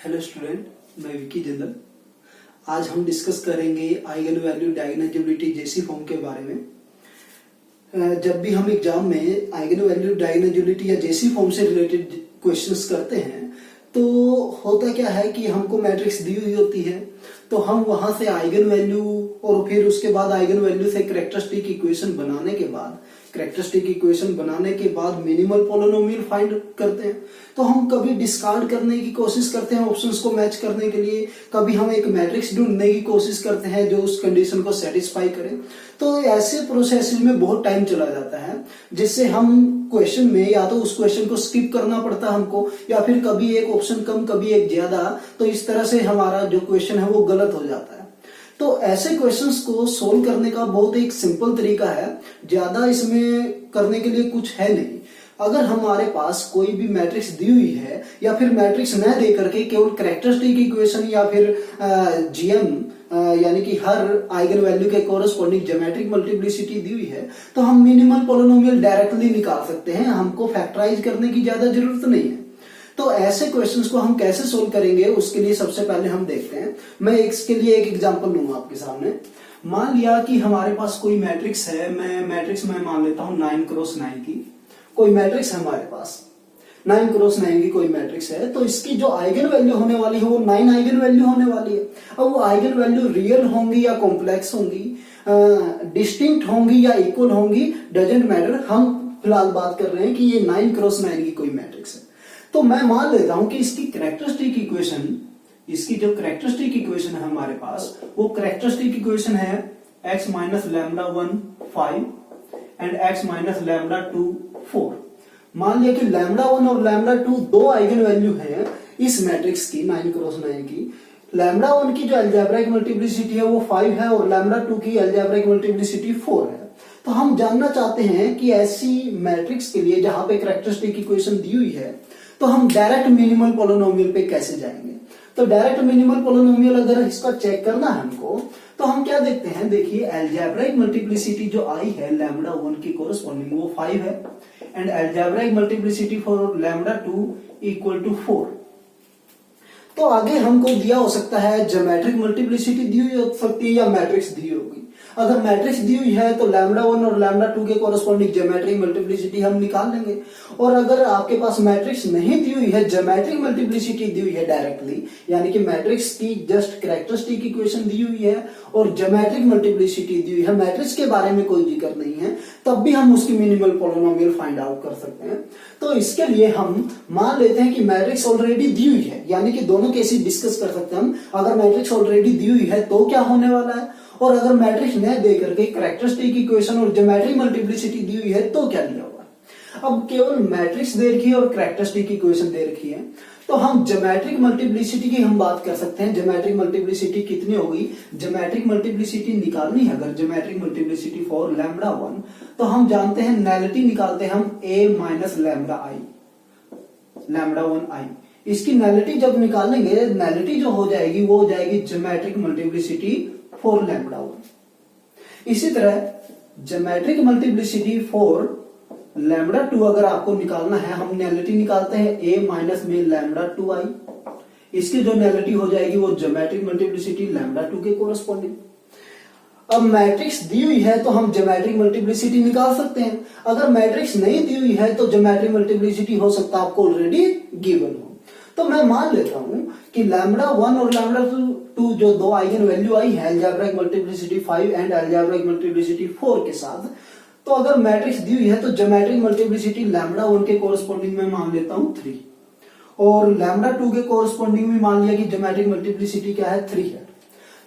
Hello student, मैं विकी जिंदल। आज हम डिस्कस करेंगे आइगन वैल्यू डायगोनलाइजेबिलिटी जेसी फॉर्म के बारे में। जब भी हम एग्जाम में आइगन वैल्यू डायगोनलाइजेबिलिटी या जेसी फॉर्म से रिलेटेड क्वेश्चंस करते हैं तो होता क्या है कि हमको मैट्रिक्स दी हुई होती है, तो हम वहां से आइगन वैल्यू और फिर उसके बाद आइगन वैल्यू से कैरेक्टरिस्टिक इक्वेशन बनाने के बाद मिनिमल पॉलिनोमियल फाइंड करते हैं। तो हम कभी डिस्कार्ड करने की कोशिश करते हैं ऑप्शंस को मैच करने के लिए, कभी हम एक मैट्रिक्स ढूंढने की कोशिश करते हैं जो उस कंडीशन को सेटिस्फाई करे। तो ऐसे प्रोसेस में बहुत टाइम चला जाता है, जिससे हम क्वेश्चन में या तो उस क्वेश्चन को स्किप करना पड़ता है हमको, या फिर कभी एक ऑप्शन कम कभी एक ज्यादा, तो इस तरह से हमारा जो क्वेश्चन है वो गलत हो जाता है। तो ऐसे क्वेश्चंस को सोल्व करने का बहुत एक सिंपल तरीका है, ज्यादा इसमें करने के लिए कुछ है नहीं। अगर हमारे पास कोई भी मैट्रिक्स दी हुई है या फिर मैट्रिक्स न दे करके केवल कैरेक्टरिस्टिक इक्वेशन या फिर जीएम यानी कि हर आइगन वैल्यू के कोरस्पॉन्डिंग ज्योमेट्रिक मल्टीप्लिसिटी दी हुई है, तो हम मिनिमल पॉलिनोमियल डायरेक्टली निकाल सकते हैं, हमको फैक्टराइज करने की ज्यादा जरूरत नहीं है। तो ऐसे क्वेश्चंस को हम कैसे सोल्व करेंगे उसके लिए सबसे पहले हम देखते हैं। मैं इसके लिए एक एग्जांपल लूंगा आपके सामने। मान लिया कि हमारे पास कोई मैट्रिक्स है, मैं मान लेता हूं 9x9 की कोई मैट्रिक्स है हमारे पास, 9x9 की कोई मैट्रिक्स है। तो इसकी जो आइगन वैल्यू होने वाली है वो 9 आइगन वैल्यू होने वाली है। अब वो आइगन वैल्यू रियल होंगी या कॉम्प्लेक्स होंगी, डिस्टिंक्ट होंगी या इक्वल होंगी, डजेंट मैटर। हम फिलहाल बात कर रहे हैं कि ये 9x9 की कोई मैट्रिक्स है। तो मैं मान लेता हूं कि इसकी कैरेक्टरिस्टिक इक्वेशन, इसकी जो कैरेक्टरिस्टिक इक्वेशन है हमारे पास, वो कैरेक्टरिस्टिक इक्वेशन है x minus lambda 1 5 and x minus lambda 2 4। मान लिया कि लैम्डा 1 और लैम्डा 2 दो आइगन वैल्यू हैं इस मैट्रिक्स की 9x9 की। लैम्डा 1 की जो अलजेब्राइक मल्टीप्लिसिटी है वो 5 है और लैम्डा 2 की अलजेब्राइक मल्टीप्लिसिटी 4 है। तो हम जानना चाहते हैं कि ऐसी मैट्रिक्स के लिए जहां पे कैरेक्टरिस्टिक इक्वेशन दी हुई है तो हम डायरेक्ट मिनिमल पॉलिनोमियल पे कैसे जाएंगे। तो डायरेक्ट मिनिमल पॉलिनोमियल अगर इसका चेक करना है हमको, तो हम क्या देखते हैं, देखिए अलजेब्राइक मल्टीप्लिसिटी जो आई है लैम्डा 1 की कोरस्पॉन्डिंग वो 5 है and algebraic multiplicity for lambda 2 equal to 4। तो आगे हमको दिया हो सकता है ज्योमेट्रिक मल्टीप्लिसिटी दी हुई हो सकती है या मैट्रिक्स दी होगी। अगर मैट्रिक्स दी हुई है तो लैम्डा 1 और लैम्डा 2 के कोरस्पॉन्डिंग ज्योमेट्रिक मल्टीप्लिसिटी हम निकाल लेंगे। और अगर आपके पास मैट्रिक्स नहीं दी हुई है, ज्योमेट्रिक मल्टीप्लिसिटी दी हुई है डायरेक्टली, यानी कि मैट्रिक्स की जस्ट कैरेक्टरिस्टिक इक्वेशन दी हुई है और ज्योमेट्रिक मल्टीप्लिसिटी दी हुई है, मैट्रिक्स के बारे में कोई जिक्र नहीं है, तब भी हम उसकी मिनिमल पॉलिनोमियल फाइंड आउट कर सकते हैं। तो इसके लिए हम मान लेते हैं कि मैट्रिक्स ऑलरेडी दी हुई है, यानी कि दोनों केसेस डिस्कस कर सकते हैं हम। अगर मैट्रिक्स ऑलरेडी दी हुई है तो क्या होने वाला है, और अगर मैट्रिक्स न दे करके कैरेक्टरिस्टिक इक्वेशन और ज्योमेट्रिक मल्टीप्लिसिटी दी हुई है तो क्या लिया होगा। अब केवल मैट्रिक्स दे रखी है और कैरेक्टरिस्टिक इक्वेशन दे रखी है, तो हम ज्योमेट्रिक मल्टीप्लिसिटी की हम बात कर सकते हैं। ज्योमेट्रिक मल्टीप्लिसिटी कितनी होगी, ज्योमेट्रिक मल्टीप्लिसिटी निकालनी है अगर ज्योमेट्रिक मल्टीप्लिसिटी फॉर लैम्डा 1, तो हम जानते हैं नैलिटी निकालते हैं हम a minus lambda i, lambda 1 i। इसकी नैलिटी जब निकालेंगे, नैलिटी जो हो जाएगी वो हो जाएगी ज्योमेट्रिक मल्टीप्लिसिटी फॉर लैम्डा 1। इसी तरह ज्योमेट्रिक मल्टीप्लिसिटी फॉर लैम्डा 2 अगर आपको निकालना है, हम नैलिटी निकालते हैं a माइनस में लैम्डा 2i। इसकी जो नैलिटी हो जाएगी वो ज्योमेट्रिक मल्टीप्लिसिटी लैम्डा 2 के कोरस्पॉन्डिंग। अब मैट्रिक्स दी हुई है तो हम ज्योमेट्रिक मल्टीप्लिसिटी निकाल सकते हैं। अगर मैट्रिक्स नहीं दी हुई है तो ज्योमेट्रिक मल्टीप्लिसिटी हो सकता है आपको ऑलरेडी गिवन हो। तो मैं मान लेता हूं कि लैम्डा 1 और लैम्डा 2 जो दो आइगन वैल्यू आई है algebraic multiplicity 5 and algebraic multiplicity 4 के साथ, तो अगर मैट्रिक्स दी हुई है तो ज्योमेट्रिक मल्टीप्लिसिटी लैम्डा 1 के कोरस्पॉन्डिंग में मान लेता हूं 3 और लैम्डा 2 के कोरस्पॉन्डिंग में मान लिया कि ज्योमेट्रिक मल्टीप्लिसिटी क्या है 3 है।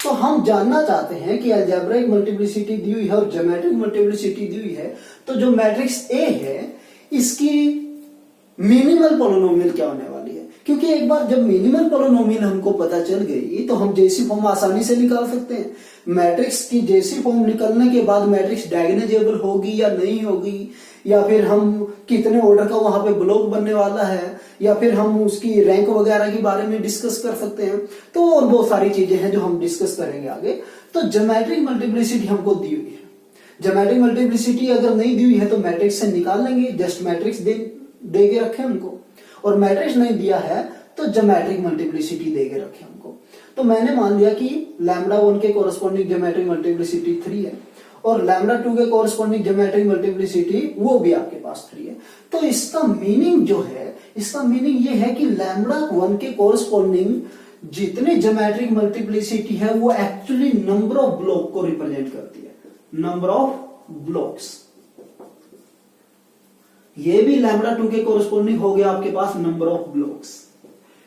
तो हम जानना चाहते हैं कि अलजेब्राइक मल्टीप्लिसिटी दी हुई है और ज्योमेट्रिक मल्टीप्लिसिटी दी हुई है, तो जो मैट्रिक्स ए है इसकी मिनिमल पॉलिनोमियल क्या होने वाली है। क्योंकि एक बार जब मिनिमल पॉलिनोमियल हमको पता चल गई तो हम जेसी फॉर्म आसानी से निकाल सकते हैं। मैट्रिक्स की जेसी फॉर्म निकलने के बाद मैट्रिक्स डायगोनालाइजेबल होगी या नहीं होगी, या फिर हम कितने ऑर्डर का वहां पे ब्लॉक बनने वाला है, या फिर हम उसकी रैंक वगैरह के बारे में डिस्कस कर सकते हैं। तो और बहुत सारी चीजें हैं जो हम डिस्कस करेंगे आगे। तो ज्योमेट्रिक मल्टीप्लिसिटी हमको दी हुई है, ज्योमेट्रिक मल्टीप्लिसिटी अगर नहीं दी हुई है तो मैट्रिक्स से निकाल लेंगे, जस्ट मैट्रिक्स दे के रखे हमको। और मैट्रिक्स नहीं दिया है तो ज्योमेट्रिक मल्टीप्लिसिटी दे के रखे हमको। तो मैंने मान लिया कि लैम्डा 1 के कोरस्पॉन्डिंग ज्योमेट्रिक मल्टीप्लिसिटी 3 है और लैम्डा 2 के कोरस्पॉन्डिंग ज्योमेट्रिक मल्टीप्लिसिटी वो भी आपके पास 3 है। तो इसका मीनिंग जो है, इसका मीनिंग ये है कि लैम्डा 1 के कोरस्पॉन्डिंग जितने ज्योमेट्रिक मल्टीप्लिसिटी है वो एक्चुअली नंबर ऑफ ब्लॉक को रिप्रेजेंट करती है, नंबर ऑफ ब्लॉक्स। ये भी लैम्डा 2 के कोरस्पॉन्डिंग हो गया आपके पास नंबर ऑफ ब्लॉक्स।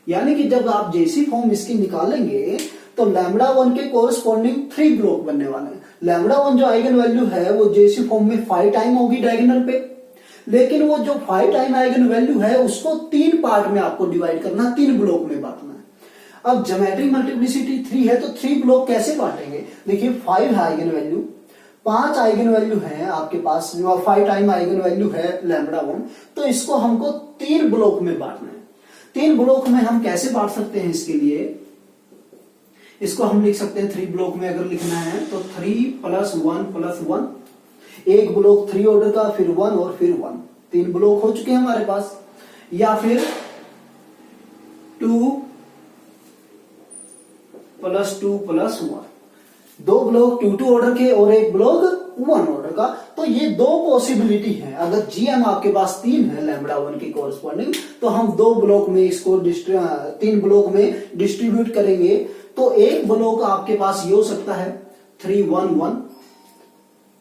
यानी कि जब आप जेसी फॉर्म इसकी निकालेंगे तो लैम्डा 1 के कोरस्पॉन्डिंग 3 ब्लॉक बनने वाले हैं। लैम्डा 1 जो आइगन वैल्यू है वो जेसी फॉर्म में 5 टाइम होगी डायगोनल पे, लेकिन वो जो 5 टाइम आइगन वैल्यू है उसको 3 पार्ट में आपको डिवाइड करना, 3 ब्लॉक में बांटना है। अब ज्योमेट्रिक मल्टीप्लिसिटी 3 है तो 3 ब्लॉक कैसे बांटेंगे? देखिए 5 है आइगन वैल्यू, 5 आइगन वैल्यू है आपके पास, 5 टाइम आइगन वैल्यू है लैम्डा 1, तो इसको हमको 3 ब्लॉक में बांटना है। 3 ब्लॉक में हम कैसे बांट सकते हैं? इसके लिए इसको हम लिख सकते हैं 3 ब्लॉक में अगर लिखना है तो 3 + 1 + 1, एक ब्लॉक 3 ऑर्डर का, फिर 1 और फिर 1, 3 ब्लॉक हो चुके हैं हमारे पास। या फिर 2 + 2 + 1, 2 ब्लॉक 2 ऑर्डर के और एक ब्लॉक 1 ऑर्डर का। तो ये 2 पॉसिबिलिटी है। अगर जीएम आपके पास 3 है लैम्डा 1 के कोरस्पॉन्डिंग, तो हम 2 ब्लॉक में इसको 3 ब्लॉक में डिस्ट्रीब्यूट करेंगे। तो एक ब्लॉक आपके पास ये हो सकता है 3 1 1,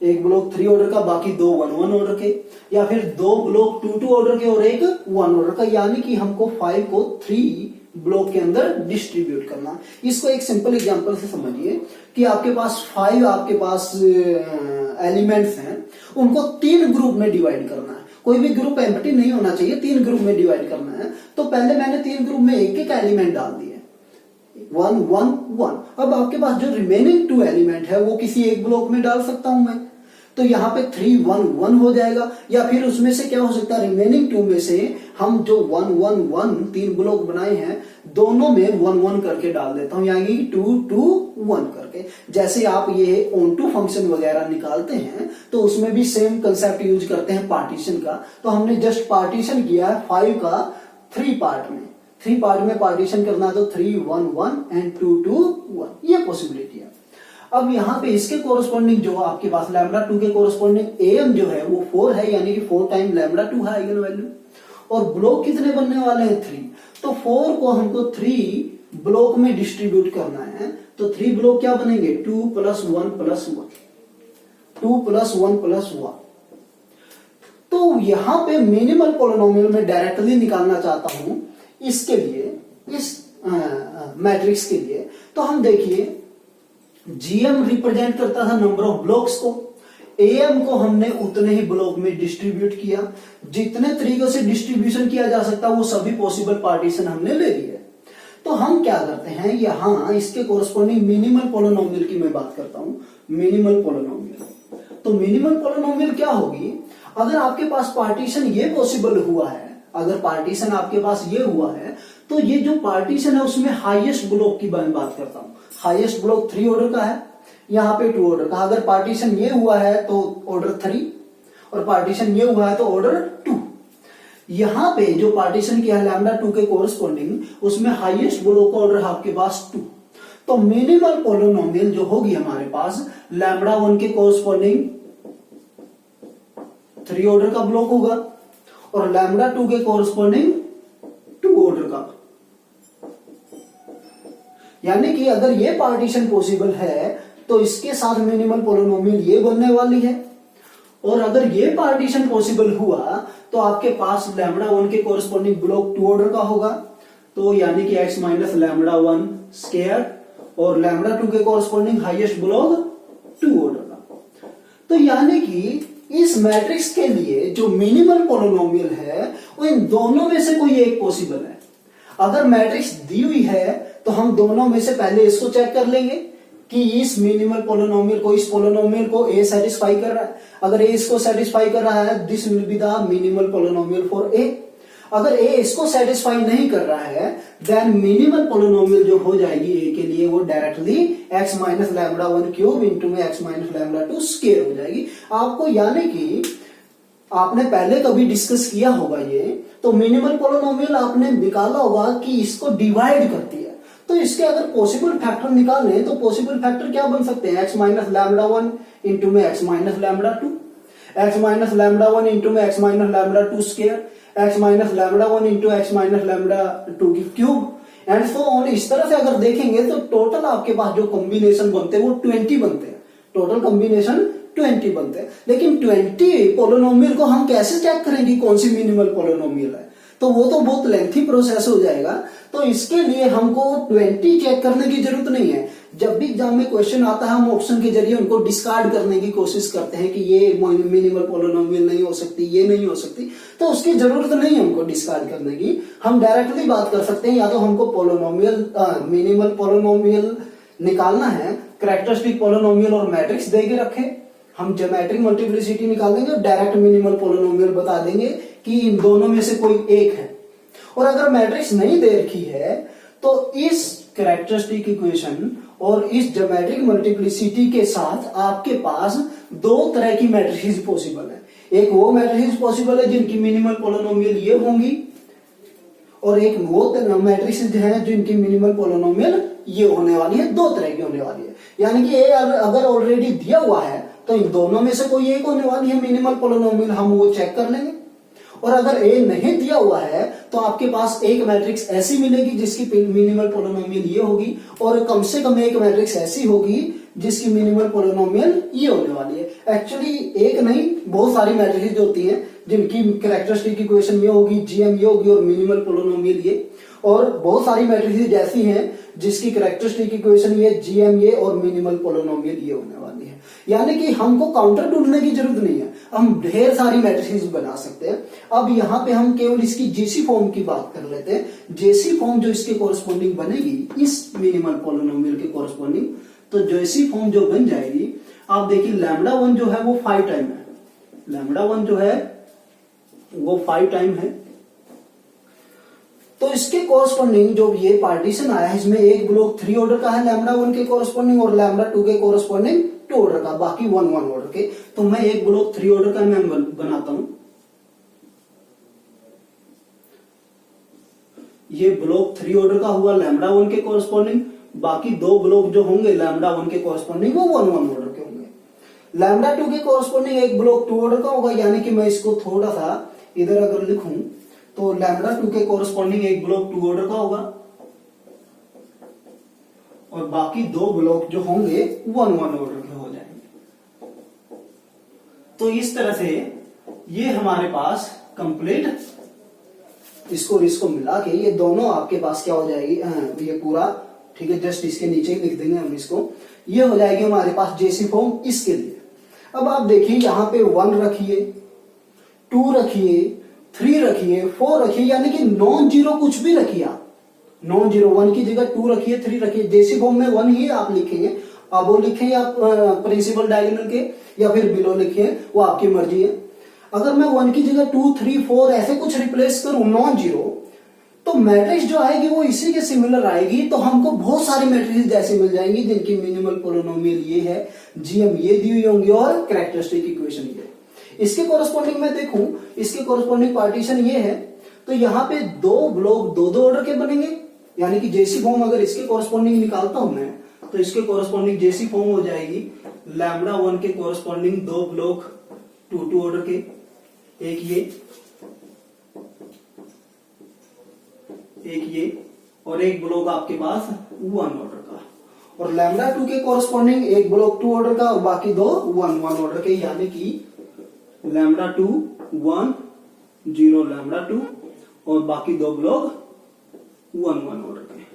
एक ब्लॉक 3 ऑर्डर का, बाकी 2 1 1 ऑर्डर के, या फिर 2 ब्लॉक 2 2 ऑर्डर के और एक 1 ऑर्डर का। यानी कि हमको 5 को 3 ब्लॉक के अंदर डिस्ट्रीब्यूट करना। इसको एक सिंपल एग्जांपल से समझिए कि आपके पास 5 आपके पास एलिमेंट्स हैं, उनको 3 ग्रुप में डिवाइड करना है। कोई भी ग्रुप एम्प्टी नहीं होना चाहिए, 3 ग्रुप में डिवाइड करना है। तो पहले मैंने 3 ग्रुप में एक एक एलिमेंट डाल दिए, 1 1 1। अब आपके पास जो रिमेनिंग 2 एलिमेंट है वो किसी एक ब्लॉक में डाल सकता हूं मैं, तो यहाँ पे 3 1 1 हो जाएगा। या फिर उसमें से क्या हो सकता है, रिमेनिंग 2 में से हम जो 1 1 1 3 ब्लॉक बनाए हैं दोनों में 1 1 करके डाल देता हूं, यानी 2 2 1 करके। जैसे आप ये ऑन-टू फंक्शन वगैरह निकालते हैं तो उसमें भी सेम कंसेप्ट यूज करते हैं पार्टीशन का। तो हमने जस्ट पार्टीशन किया है 5 का 3 पार्ट में, 3 पार्ट में पार्टीशन करना, तो 3 1 1 एंड 2 2 1, ये पॉसिबिलिटी है। अब यहाँ पे इसके कोरस्पॉन्डिंग जो आपके पास लैम्डा 2 के कोरस्पॉन्डिंग एम जो है वो 4 है, यानी कि 4 टाइम लैम्डा 2 है आइगन वैल्यू। और ब्लॉक कितने बनने वाले हैं? 3। तो 4 को हमको 3 ब्लॉक में डिस्ट्रीब्यूट करना है। तो 3 ब्लॉक क्या बनेंगे? 2 + 1 + 1, 2 + 1 + 1। तो यहाँ पे मिनिमल पॉलिनोमियल में डायरेक्टली निकालना चाहता हूं इसके लिए, इस मैट्रिक्स के लिए। तो हम देखिए जीएम रिप्रेजेंट करता था नंबर ऑफ ब्लॉक्स को, एएम को हमने उतने ही ब्लॉक में डिस्ट्रीब्यूट किया। जितने तरीकों से डिस्ट्रीब्यूशन किया जा सकता वो सभी पॉसिबल पार्टीशन हमने ले लिए। तो हम क्या करते हैं, यहां इसके कोरस्पॉन्डिंग मिनिमल पॉलिनोमियल की मैं बात करता हूं, मिनिमल पॉलिनोमियल। तो मिनिमल पॉलिनोमियल क्या होगी? अगर आपके पास पार्टीशन ये पॉसिबल हुआ है, अगर पार्टीशन आपके पास ये हुआ है, तो ये जो पार्टीशन है उसमें हाईएस्ट ब्लॉक की मैं बात करता हूं। हाईएस्ट ब्लॉक 3 ऑर्डर का है, यहाँ पे 2 ऑर्डर का। अगर पार्टीशन ये हुआ है तो ऑर्डर 3, और पार्टीशन ये हुआ है तो ऑर्डर 2। यहाँ पे जो पार्टीशन किया है लैम्डा 2 के कोरस्पॉन्डिंग, उसमें हाईएस्ट ब्लॉक का ऑर्डर आपके पास 2। तो मिनिमल पॉलिनोमियल जो होगी हमारे पास लैम्डा 1 के कोरस्पॉन्डिंग 3 ऑर्डर का ब्लॉक होगा, और लैम्डा 2 के कोरस्पॉन्डिंग 2 ऑर्डर का। यानी कि अगर ये पार्टीशन पॉसिबल है तो इसके साथ मिनिमल पॉलिनोमियल ये बनने वाली है। और अगर ये पार्टीशन पॉसिबल हुआ तो आपके पास लैम्डा 1 के कोरस्पॉन्डिंग ब्लॉक 2 ऑर्डर का होगा, तो यानी कि x - लैम्डा 1 स्क्वायर, और लैम्डा 2 के कोरस्पॉन्डिंग हाईएस्ट ब्लॉक 2 ऑर्डर का। तो यानी कि इस मैट्रिक्स के लिए जो मिनिमल पॉलिनोमियल है वो इन दोनों में से कोई एक पॉसिबल है। अगर मैट्रिक्स दी हुई है तो हम दोनों में से पहले इसको चेक कर लेंगे कि इस मिनिमल पॉलिनोमियल को, इस पॉलिनोमियल को ए सेटिस्फाई कर रहा है। अगर ए इसको सेटिस्फाई कर रहा है, this will be the minimal polynomial for a. अगर ए इसको सेटिस्फाई नहीं कर रहा है, देन मिनिमल पॉलिनोमियल जो हो जाएगी ए के लिए वो directly x - lambda 1 cube into में x - लैम्डा 2 स्क्वायर हो जाएगी। आपको यानी कि आपने पहले कभी डिस्कस किया होगा ये तो मिनिमल पोलिनोमियल आपने निकाला होगा कि इसको डिवाइड करती है। तो इसके अगर पॉसिबल फैक्टर निकालने तो पॉसिबल फैक्टर क्या बन सकते हैं, x माइनस लैम्डा 1 इंटू में x minus lambda 2, x minus lambda 1 into में x minus lambda 2 square, x minus lambda 1 into x minus lambda 2 की क्यूब एंड सो ऑन। इस तरह से अगर देखेंगे तो टोटल आपके पास जो कॉम्बिनेशन बनते हैं वो 20 बनते हैं, टोटल कॉम्बिनेशन 20 बनते हैं। लेकिन 20 पोलिनोमियल को हम कैसे चेक करेंगे कौन सी मिनिमल पोलिनोमियल है, तो वो तो बहुत लेंथी प्रोसेस हो जाएगा। तो इसके लिए हमको 20 चेक करने की जरूरत नहीं है। जब भी एग्जाम में क्वेश्चन आता है हम ऑप्शन के जरिए उनको डिस्कार्ड करने की कोशिश करते हैं कि ये मिनिमल पोलिनोमियल नहीं हो सकती, ये नहीं हो सकती, तो उसकी जरूरत नहीं है हमको डिस्कार्ड करने की। हम डायरेक्टली बात कर सकते हैं, या तो हमको पोलिनोमियल मिनिमल पोलिनोमियल निकालना है, कैरेक्टरिस्टिक पोलिनोमियल और मैट्रिक्स दे के रखे, हम ज्योमेट्रिक मल्टीप्लिसिटी निकालेंगे और डायरेक्ट मिनिमल पोलिनोमियल बता देंगे कि इन दोनों में से कोई एक है। और अगर मैट्रिक्स नहीं दे रखी है तो इस कैरेक्टरिस्टिक इक्वेशन और इस ज्योमेट्रिक मल्टीप्लिसिटी के साथ आपके पास दो तरह की मैट्रिसेस पॉसिबल है। एक वो मैट्रिसेस पॉसिबल है जिनकी मिनिमल पोलिनोमियल ये होंगी, और एक वो मैट्रिसेस है जिनकी मिनिमल पोलिनोमियल ये होने वाली है, दो तरह की होने वाली है। यानी कि ये अगर ऑलरेडी दिया हुआ है तो इन दोनों में से कोई एक होने वाली है मिनिमल पोलिनोमियल, हम वो चेक कर लेंगे। और अगर ए नहीं दिया हुआ है तो आपके पास एक मैट्रिक्स ऐसी मिलेगी जिसकी मिनिमल पोलिनोमियल ये होगी, और कम से कम एक मैट्रिक्स ऐसी होगी जिसकी मिनिमल पोलिनोमियल ये होने वाली है। एक्चुअली एक नहीं, बहुत सारी मैट्रिसेस होती हैं जिनकी कैरेक्टरिस्टिक इक्वेशन ये होगी, जीएम ये होगी और मिनिमल पोलिनोमियल ये, और बहुत सारी मैट्रिसेस ऐसी हैं जिसकी कैरेक्टरिस्टिक इक्वेशन ये, जीएम ये और मिनिमल पोलिनोमियल ये होने वाली है। यानी कि हमको काउंटर ढूंढने की जरूरत नहीं है, हम ढेर सारी मैट्रिसेस बना सकते हैं। अब यहाँ पे हम केवल इसकी जेसी फॉर्म की बात कर लेते हैं। जेसी फॉर्म जो इसके कोरस्पॉन्डिंग बनेगी इस मिनिमल पोलिनोमियल के कोरस्पॉन्डिंग, तो जेसी फॉर्म जो बन जाएगी, आप देखिए लैम्डा 1 जो है वो 5 टाइम है, लैम्डा 1 जो है वो 5 टाइम है। तो इसके कोरस्पॉन्डिंग जो ये पार्टीशन आया है इसमें एक ब्लॉक 3 ऑर्डर का है लैम्डा 1 के कोरस्पॉन्डिंग और लैम्डा 2 के कोरस्पॉन्डिंग 2 ऑर्डर का, बाकी 1 ऑर्डर के। तो मैं एक ब्लॉक 3 ऑर्डर का मैं बनाता हूं। ये ब्लॉक 3 ऑर्डर का हुआ लैम्डा 1 के कोरस्पॉन्डिंग, बाकी 2 ब्लॉक जो होंगे लैम्डा 1 के कोरस्पॉन्डिंग वो 1 ऑर्डर के होंगे। लैम्डा 2 के कोरस्पॉन्डिंग एक ब्लॉक 2 ऑर्डर का होगा, यानी कि मैं इसको थोड़ा सा इधर अगर लिखूं तो लैम्डा 2 के कोरस्पॉन्डिंग एक ब्लॉक 2 ऑर्डर का होगा, और बाकी 2 ब्लॉक जो होंगे 1 ऑर्डर के हो जाएंगे। तो इस तरह से ये हमारे पास कंप्लीट इसको मिला के ये दोनों आपके पास क्या हो जाएगी, ये पूरा ठीक है, जस्ट इसके नीचे ही लिख देंगे हम इसको, ये हो जाएगी हमारे पास जेसी फॉर्म इसके लिए। अब आप देखिए यहाँ पे 1 रखिए, 2 रखिए, 3 रखिए, 4 रखिए, यानी कि नॉन जीरो कुछ भी रखिए आप, नॉन जीरो 1 की जगह 2 रखिए, 3 रखिए, जेसी फॉर्म में 1 ही आप लिखेंगे। अब वो लिखेंगे आप प्रिंसिपल डायगोनल के या फिर बिलो लिखिए, वो आपकी मर्जी है। अगर मैं 1 की जगह 2, 3, 4 ऐसे कुछ रिप्लेस करूं नॉन जीरो, तो मैट्रिक्स जो आएगी वो इसी के सिमिलर आएगी। तो हमको बहुत सारी मैट्रिक्स जैसी मिल जाएंगी जिनकी मिनिमल पोलिनोमियल ये है, जीएम ये दी हुई होंगी और कैरेक्टरिस्टिक इक्वेशन ये। इसके कोरस्पॉन्डिंग में देखूं, इसके कोरस्पॉन्डिंग पार्टीशन ये है, तो यहाँ पे 2 ब्लॉक 2 ऑर्डर के बनेंगे, यानी कि जेसी फॉर्म अगर इसके कोरस्पॉन्डिंग निकालता हूं मैं तो इसके कोरस्पॉन्डिंग जेसी फॉर्म हो जाएगी लैम्डा 1 के कोरस्पॉन्डिंग 2 ब्लॉक 2 ऑर्डर के, एक ये और एक ब्लॉक आपके पास 1 ऑर्डर का, और लैम्डा 2 के कोरस्पॉन्डिंग एक ब्लॉक 2 ऑर्डर का और बाकी 2 1 ऑर्डर के, यानी कि लैम्डा 2 1 0 लैम्डा 2 और बाकी 2 ब्लॉक 1 ऑर्डर के।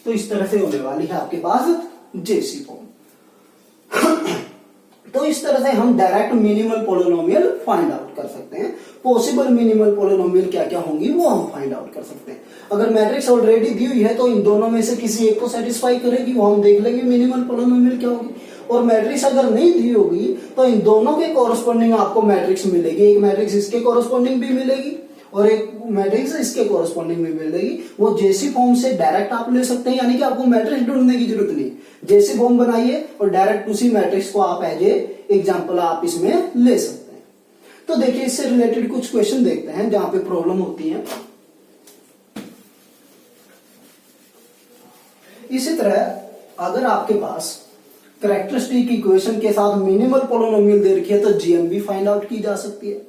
तो इस तरह से होने वाली है आपके पास जेसी फॉर्म। तो इस तरह से हम direct minimal polynomial find out कर सकते हैं। पॉसिबल मिनिमल पोलिनोमियल क्या क्या होंगी वो हम फाइंड आउट कर सकते हैं। अगर मैट्रिक्स ऑलरेडी दी हुई है तो इन दोनों में से किसी एक को सेटिस्फाई करेगी, वो हम देख लेंगे मिनिमल पोलिनोमियल क्या होगी। और मैट्रिक्स अगर नहीं दी होगी तो इन दोनों के कोरस्पॉन्डिंग आपको मैट्रिक्स मिलेगी, एक मैट्रिक्स इसके कोरस्पॉन्डिंग भी मिलेगी और एक मैट्रिक्स इसके कोरस्पॉन्डिंग भी मिलेगी। वो जेसी फॉर्म से डायरेक्ट आप ले सकते हैं, यानी कि आपको मैट्रिक्स ढूंढने की जरूरत नहीं। जेसी फॉर्म बनाइए और डायरेक्ट उसी मैट्रिक्स को आप एज ए एग्जाम्पल आप इसमें ले सकते हैं। तो देखिए इससे रिलेटेड कुछ क्वेश्चन देखते हैं जहां पे प्रॉब्लम होती है। इसी तरह अगर आपके पास कैरेक्टरिस्टिक इक्वेशन के साथ मिनिमल पोलिनोमियल दे रखी है तो जीएम भी फाइंड आउट की जा सकती है।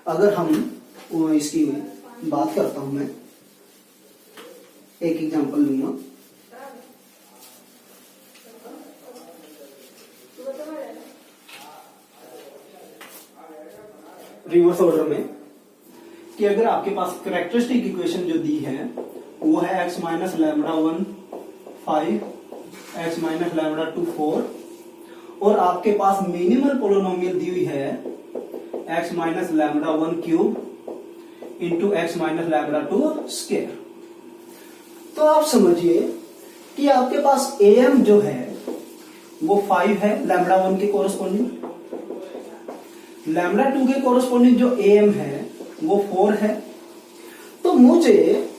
अगर हम इसकी बात करता हूं, मैं एक एग्जांपल लूंगा। रिवर्स ऑर्डर में कि अगर आपके पास कैरेक्टरिस्टिक इक्वेशन जो दी है वो है x minus lambda 1 5, x minus lambda 2 4, और आपके पास मिनिमल पोलिनोमियल दी हुई है x minus lambda 1 cube into x minus lambda 2 square. तो आप समझिए कि आपके पास am जो है वो 5 है लैम्बडा 1 के कोरस्पॉन्डिंग, लैम्बडा 2 के कोरस्पॉन्डिंग जो am है वो 4 है। तो मुझे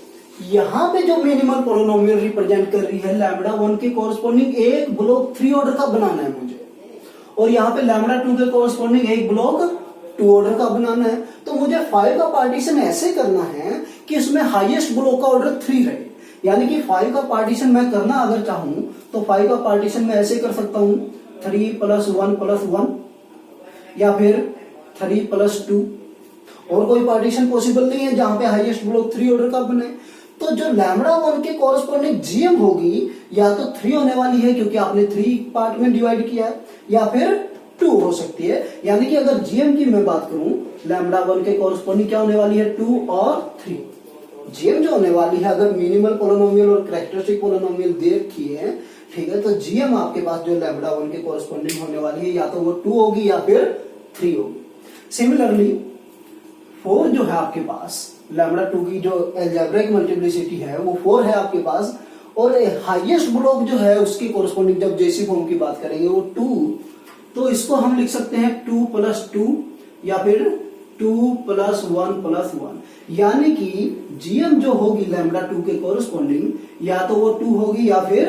यहां पे जो मिनिमल पोलिनोमियल रिप्रेजेंट कर रही है लैम्बडा 1 के कोरस्पॉन्डिंग एक ब्लॉक 3 ऑर्डर का बनाना है मुझे, और यहाँ पे लैम्बडा 2 के कोरस्पॉन्डिंग एक ब्लॉक 2 ऑर्डर का बनाना है। तो मुझे 5 का पार्टीशन ऐसे करना है कि उसमें हाईएस्ट ब्लॉक का ऑर्डर 3 रहे, यानी कि 5 का पार्टीशन मैं करना अगर चाहूं तो 5 का पार्टीशन मैं ऐसे कर सकता हूं 3 + 1 + 1, या फिर 3 + 2, और कोई पार्टीशन पॉसिबल नहीं है जहां पे हाईएस्ट ब्लॉक 3 ऑर्डर का बने। तो जो लैम्बडा 1 के कोरस्पॉन्डिंग जीएम होगी या तो 3 होने वाली है क्योंकि आपने 3 पार्ट में डिवाइड किया है, या फिर 2 हो सकती है। यानी कि अगर जीएम की मैं बात करूं लैम्बडा 1 के कोरस्पॉन्डिंग क्या होने वाली है 2 और 3। जीएम जो होने वाली है अगर मिनिमल पोलिनोमियल और कैरेक्टरिस्टिक पोलिनोमियल दे रखी है, ठीक है, तो जीएम आपके पास जो लैम्बडा 1 के कोरस्पॉन्डिंग होने वाली है या तो वो 2 होगी या फिर 3 होगी। सिमिलरली 4 जो है आपके पास लैम्बडा 2 की जो अलजेब्रिक मल्टीप्लिसिटी है वो 4 है आपके पास, और हाईएस्ट ब्लॉक जो है उसके कोरस्पॉन्डिंग जब जेसी फॉर्म की बात करेंगे वो 2, तो इसको हम लिख सकते हैं 2 + 2 या फिर 2 + 1 + 1, यानी कि जीएम जो होगी लैम्बडा 2 के कोरस्पॉन्डिंग या तो वो 2 होगी या फिर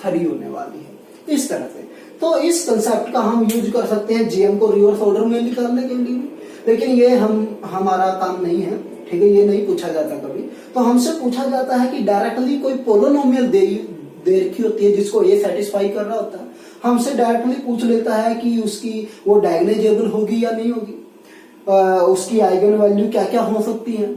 3 होने वाली है। इस तरह से तो इस कंसेप्ट का हम यूज कर सकते हैं जीएम को रिवर्स ऑर्डर में निकालने के लिए, लेकिन ये हमारा काम नहीं है, ठीक है, ये नहीं पूछा जाता कभी। तो हमसे पूछा जाता है कि डायरेक्टली कोई पोलिनोमियल दे रखी होती है जिसको ये सेटिस्फाई कर रहा होता है, हमसे डायरेक्टली पूछ लेता है कि उसकी वो डायगोनाइजेबल होगी या नहीं होगी, उसकी आइगन वैल्यू क्या क्या हो सकती है,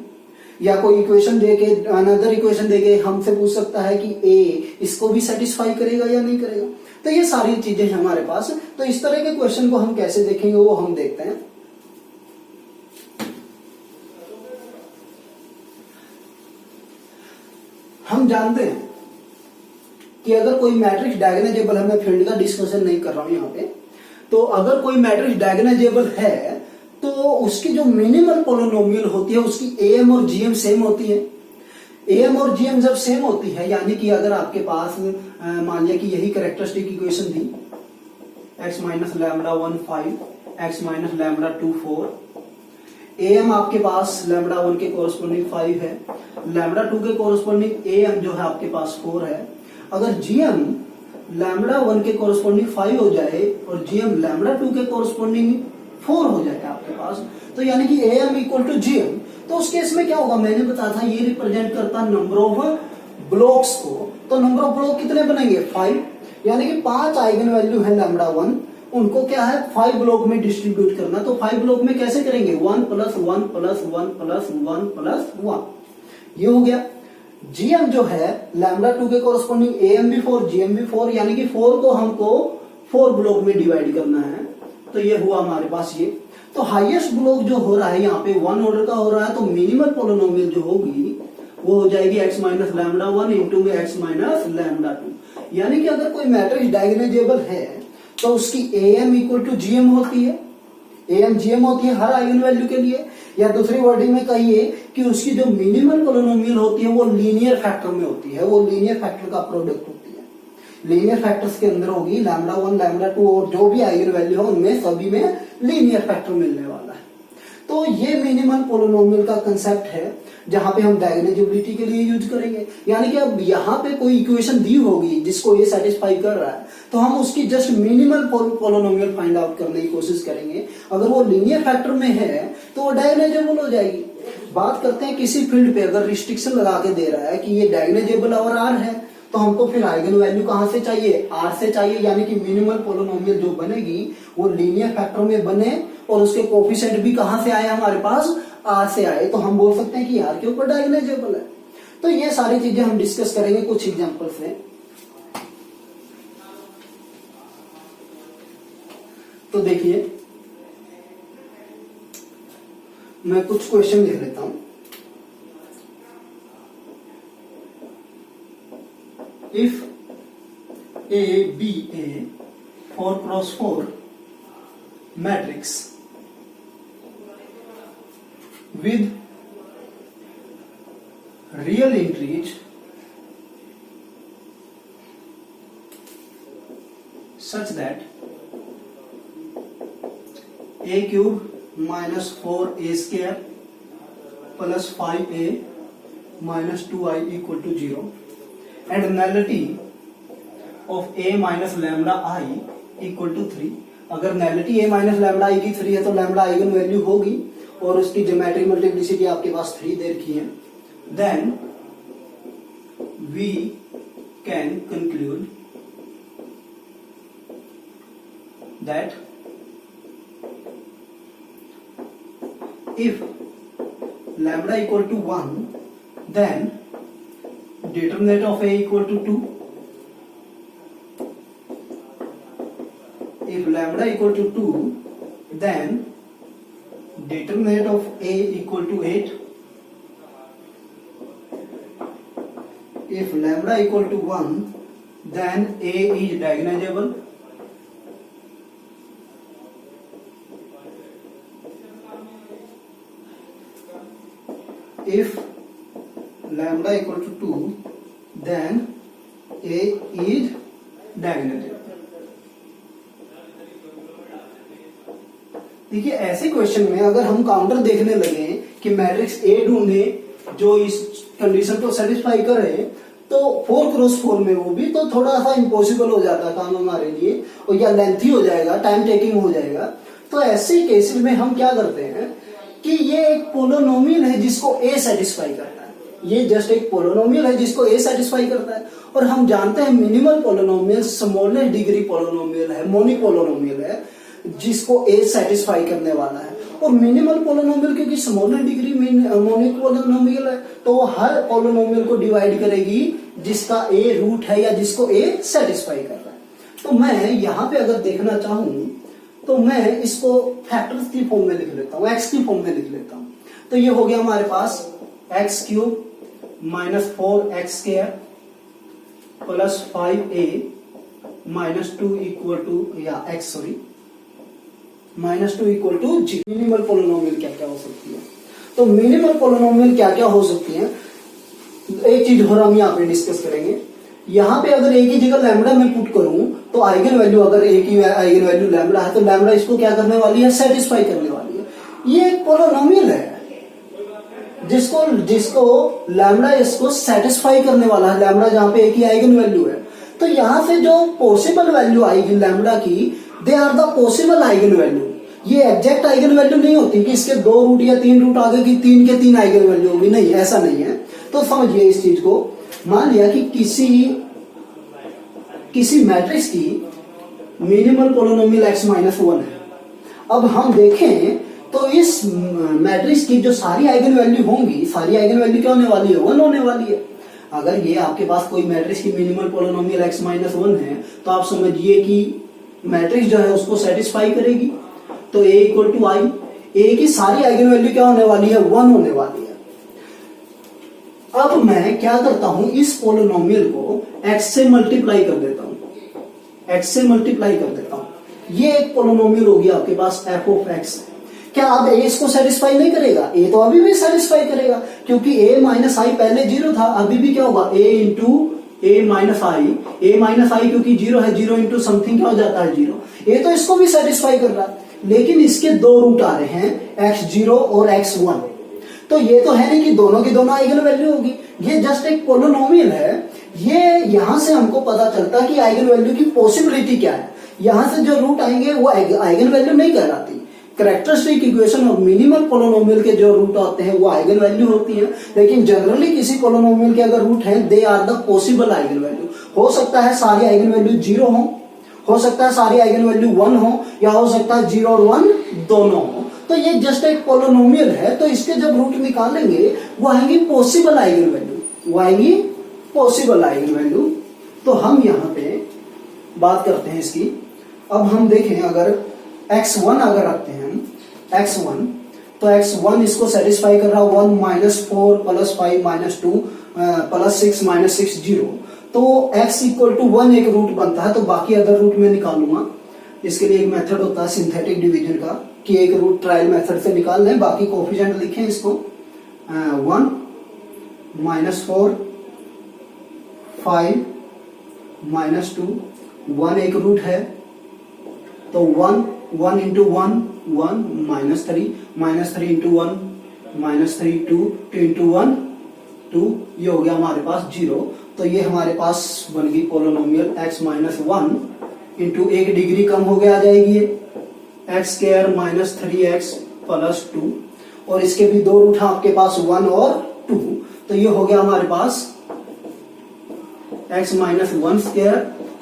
या कोई इक्वेशन देके अनदर इक्वेशन देके हमसे पूछ सकता है कि ए इसको भी सेटिस्फाई करेगा या नहीं करेगा। तो ये सारी चीजें हैं हमारे पास। तो इस तरह के क्वेश्चन को हम कैसे देखेंगे वो हम देखते हैं। हम जानते हैं कि अगर कोई मैट्रिक्स डायगोनाइजेबल है, मैं फील्ड का डिस्कशन नहीं कर रहा हूं यहाँ पे, तो अगर कोई मैट्रिक्स डायगोनाइजेबल है तो उसकी जो मिनिमल पोलिनोमियल होती है उसकी एएम और जीएम सेम होती है। एएम और जीएम जब सेम होती है, यानी कि अगर आपके पास मान लिया कि यही कैरेक्टरिस्टिक इक्वेशन थी x minus lambda 1 5, x minus lambda 2 4, am आपके पास लैम्बडा 1 के कोरस्पॉन्डिंग 5 है, लैम्बडा 2 के कोरस्पॉन्डिंग एएम जो है आपके पास 4 है। अगर जीएम लैम्बडा 1 के कोरस्पॉन्डिंग 5 हो जाए और जीएम लैम्बडा 2 के कोरस्पॉन्डिंग 4 हो जाए आपके पास, तो यानी कि एएम इक्वल टू जीएम, तो उस केस में क्या होगा, मैंने बताया था ये रिप्रेजेंट करता नंबर ऑफ ब्लॉक्स को। तो नंबर ऑफ ब्लॉक कितने बनेंगे 5, यानी कि 5 आइगन वैल्यू है लैम्बडा 1, उनको क्या है 5 ब्लॉक में डिस्ट्रीब्यूट करना। तो 5 ब्लॉक में कैसे करेंगे 1 + 1 + 1 + 1 + 1, ये हो गया। जीएम जो है लैम्बडा 2 के कोरस्पॉन्डिंग एएम भी 4 जीएम भी 4, यानी कि 4 को हमको 4 ब्लॉक में डिवाइड करना है। तो ये हुआ हमारे पास ये। तो हाईएस्ट ब्लॉक जो हो रहा है यहाँ पे 1 ऑर्डर का हो रहा है, तो मिनिमल पोलिनोमियल जो होगी वो हो जाएगी x माइनस लैम्बडा 1 इंटू में x माइनस लैम्बडा 2। यानी कि अगर कोई मैट्रिक्स डायगोनाइजेबल है तो उसकी एएम इक्वल टू जीएम होती है, एएम जीएम होती है हर आइगन वैल्यू के लिए, या दूसरी वर्डिंग में कहिए कि उसकी जो मिनिमल पोलिनोमियल होती है वो लीनियर फैक्टर में होती है, वो लीनियर फैक्टर का प्रोडक्ट होती है। लीनियर फैक्टर्स के अंदर होगी लैम्बडा 1 लैम्बडा 2 और जो भी आइगन वैल्यू है उनमें सभी में लीनियर फैक्टर मिलने वाला है। तो ये मिनिमल पोलिनोमियल का कंसेप्ट है। जहां पे हम डायगोनलाइजेबिलिटी के लिए यूज करेंगे। यानी कि अब यहाँ पे कोई इक्वेशन दी होगी जिसको ये सेटिस्फाई कर रहा है, तो हम उसकी just minimal polynomial find out करने की कोशिश करेंगे। अगर वो लीनियर फैक्टर में है तो वो डायगोनलाइजेबल हो जाएगी। बात करते हैं किसी फील्ड पे अगर रिस्ट्रिक्शन लगा के दे रहा है कि ये डायगोनलाइजेबल और आर है, तो हमको फिर आइगन वैल्यू कहां से चाहिए, आर से चाहिए। यानी कि मिनिमल पोलिनोमियल जो बनेगी वो लीनियर फैक्टर में बने और उसके कोफिशिएंट भी कहां से आए हमारे पास, आर से आए, तो हम बोल सकते हैं कि आर के ऊपर डायगोनलाइजेबल है। तो ये सारी चीजें हम डिस्कस करेंगे कुछ एग्जांपल से। तो देखिए मैं कुछ क्वेश्चन लिख लेता हूं। If A B A 4x4 matrix with real entries such that a cube minus 4a square plus 5a minus 2i equal to 0 and nullity of a minus lambda I equal to 3। अगर nullity a minus lambda I की 3 है तो lambda eigen value होगी और उसकी geometric multiplicity आपके पास 3 दे रखी है। Then we can conclude that if lambda equal to 1 then determinant of a equal to 2, if lambda equal to 2 then determinant of a equal to 8, if lambda equal to 1 then a is diagonalizable, if lambda equal to 2 then a is diagonalizable। देखिए ऐसे question में अगर हम counter देखने लगे कि matrix A ढूंढे जो इस कंडीशन को सेटिस्फाई करे, तो 4x4 में वो भी तो थोड़ा सा इम्पॉसिबल हो जाता काम हमारे लिए, और या लेंथी हो जाएगा, टाइम टेकिंग हो जाएगा। तो ऐसे केसेस में हम क्या करते हैं कि ये एक पोलिनोमियल है जिसको ए सेटिस्फाई करता है, ये जस्ट एक पोलिनोमियल है जिसको ए सेटिस्फाई करता है। और हम जानते हैं minimal polynomial smallest degree polynomial है, मोनिक पोलिनोमियल है जिसको ए सेटिस्फाई करने वाला है। और मिनिमल पोलिनोमियल क्योंकि स्मॉलेस्ट डिग्री मोनिक पोलिनोमियल है तो वो हर पोलिनोमियल को डिवाइड करेगी जिसका ए रूट है या जिसको ए सेटिस्फाई कर रहा है। तो मैं यहाँ पे अगर देखना चाहूं तो मैं इसको फैक्टर्स की फॉर्म में लिख लेता हूँ, एक्स की फॉर्म में लिख लेता हूँ। तो ये हो गया हमारे पास x cube minus 4x square plus 5a minus 2 equal to या x sorry minus 2 equal to जी। मिनिमल पोलिनोमियल क्या क्या हो सकती है, तो मिनिमल पोलिनोमियल क्या क्या हो सकती है, एक चीज और हम यहाँ पे डिस्कस करेंगे। यहाँ पे अगर एक ही जगह लैम्बडा में पुट करूं तो आइगन वैल्यू, अगर एक ही आइगन वैल्यू लैम्बडा है तो लैम्बडा इसको क्या करने वाली है, सेटिस्फाई करने वाली है। ये एक पोलिनोमियल है जिसको लैम्बडा इसको सेटिस्फाई करने वाला है, लैम्बडा जहां पे एक ही आइगन वैल्यू है। तो यहाँ से जो पॉसिबल वैल्यू आएगी लैम्बडा की, they are the possible eigenvalue. ये एग्जैक्ट आइगन वैल्यू नहीं होती कि इसके 2 रूट या 3 रूट आगे की 3 के 3 आइगन वैल्यू होगी, नहीं, ऐसा नहीं है। तो समझिए इस चीज को, मान लिया कि किसी मैट्रिक्स की मिनिमल पोलिनोमियल x माइनस 1 है। अब हम देखें तो इस मैट्रिक्स की जो सारी आइगन वैल्यू होंगी, सारी आइगन वैल्यू क्या होने वाली है, 1 होने वाली है। अगर ये आपके पास कोई मैट्रिक्स की मिनिमल पोलिनोमियल x माइनस 1 है तो आप समझिए कि मैट्रिक्स जो है उसको सेटिस्फाई करेगी। तो a इक्वल टू आई, ए की सारी आइगन वैल्यू क्या होने वाली है, 1 होने वाली है। अब मैं क्या करता हूं, इस पोलिनोमियल को x से मल्टीप्लाई कर देता हूं, x से मल्टीप्लाई कर देता हूं। ये एक पोलिनोमियल होगी आपके पास f ऑफ x। क्या अब a इसको सेटिस्फाई नहीं करेगा, a तो अभी भी सेटिस्फाई करेगा क्योंकि a माइनस आई पहले 0 था, अभी भी क्या होगा, a इंटू a माइनस आई क्योंकि 0 है, 0 इंटू समथिंग क्या हो जाता है 0। a तो इसको भी सेटिस्फाई कर रहा है, लेकिन इसके 2 रूट आ रहे हैं x0 और x1। तो ये तो है नहीं कि दोनों की दोनों आइगन वैल्यू होगी, ये जस्ट एक पोलिनोमियल है। ये यहां से हमको पता चलता कि आइगन वैल्यू की पॉसिबिलिटी क्या है। यहां से जो रूट आएंगे वो आइगन वैल्यू नहीं कहलाती। कैरेक्टरिस्टिक इक्वेशन और मिनिमल पोलिनोमियल के जो रूट आते हैं वो आइगन वैल्यू होती है, लेकिन जनरली किसी पोलिनोमियल के अगर रूट हैं they are the possible eigenvalue. हो सकता है सारी आइगन वैल्यू 0 हो सकता है सारी आइगन वैल्यू 1 हो, या हो सकता है 0 और 1 दोनों हो। तो ये जस्ट एक पोलिनोमियल है, तो इसके जब रूट निकालेंगे वो आएंगी पॉसिबल आइगन वैल्यू, वो आएंगी पॉसिबल आइगन वैल्यू। तो हम यहाँ पे बात करते हैं इसकी। अब हम देखें अगर x1 अगर रखते हैं x1, तो x1 इसको सेटिस्फाई कर रहा है 1 -4 + 5 -2 + 6 -6 0। तो x = 1 एक रूट बनता है, तो बाकी अदर रूट में निकालूंगा। इसके लिए एक मेथड होता है सिंथेटिक डिवीजन का कि एक रूट ट्रायल मेथड से निकाल लें, बाकी कोफिशिएंट लिखें इसको 1 -4 5 -2 1 एक रूट है, तो 1 × 1 1 -3 -3 × 1 -3 2 2 × 1 2, ये हो गया हमारे पास 0। तो ये हमारे पास बन गई पोलिनोमियल x - 1 इंटू एक डिग्री कम हो गया आ जाएगी ये x² - 3x + 2, और इसके भी दो रूट हैं आपके पास 1 और 2। तो ये हो गया हमारे पास x - 1²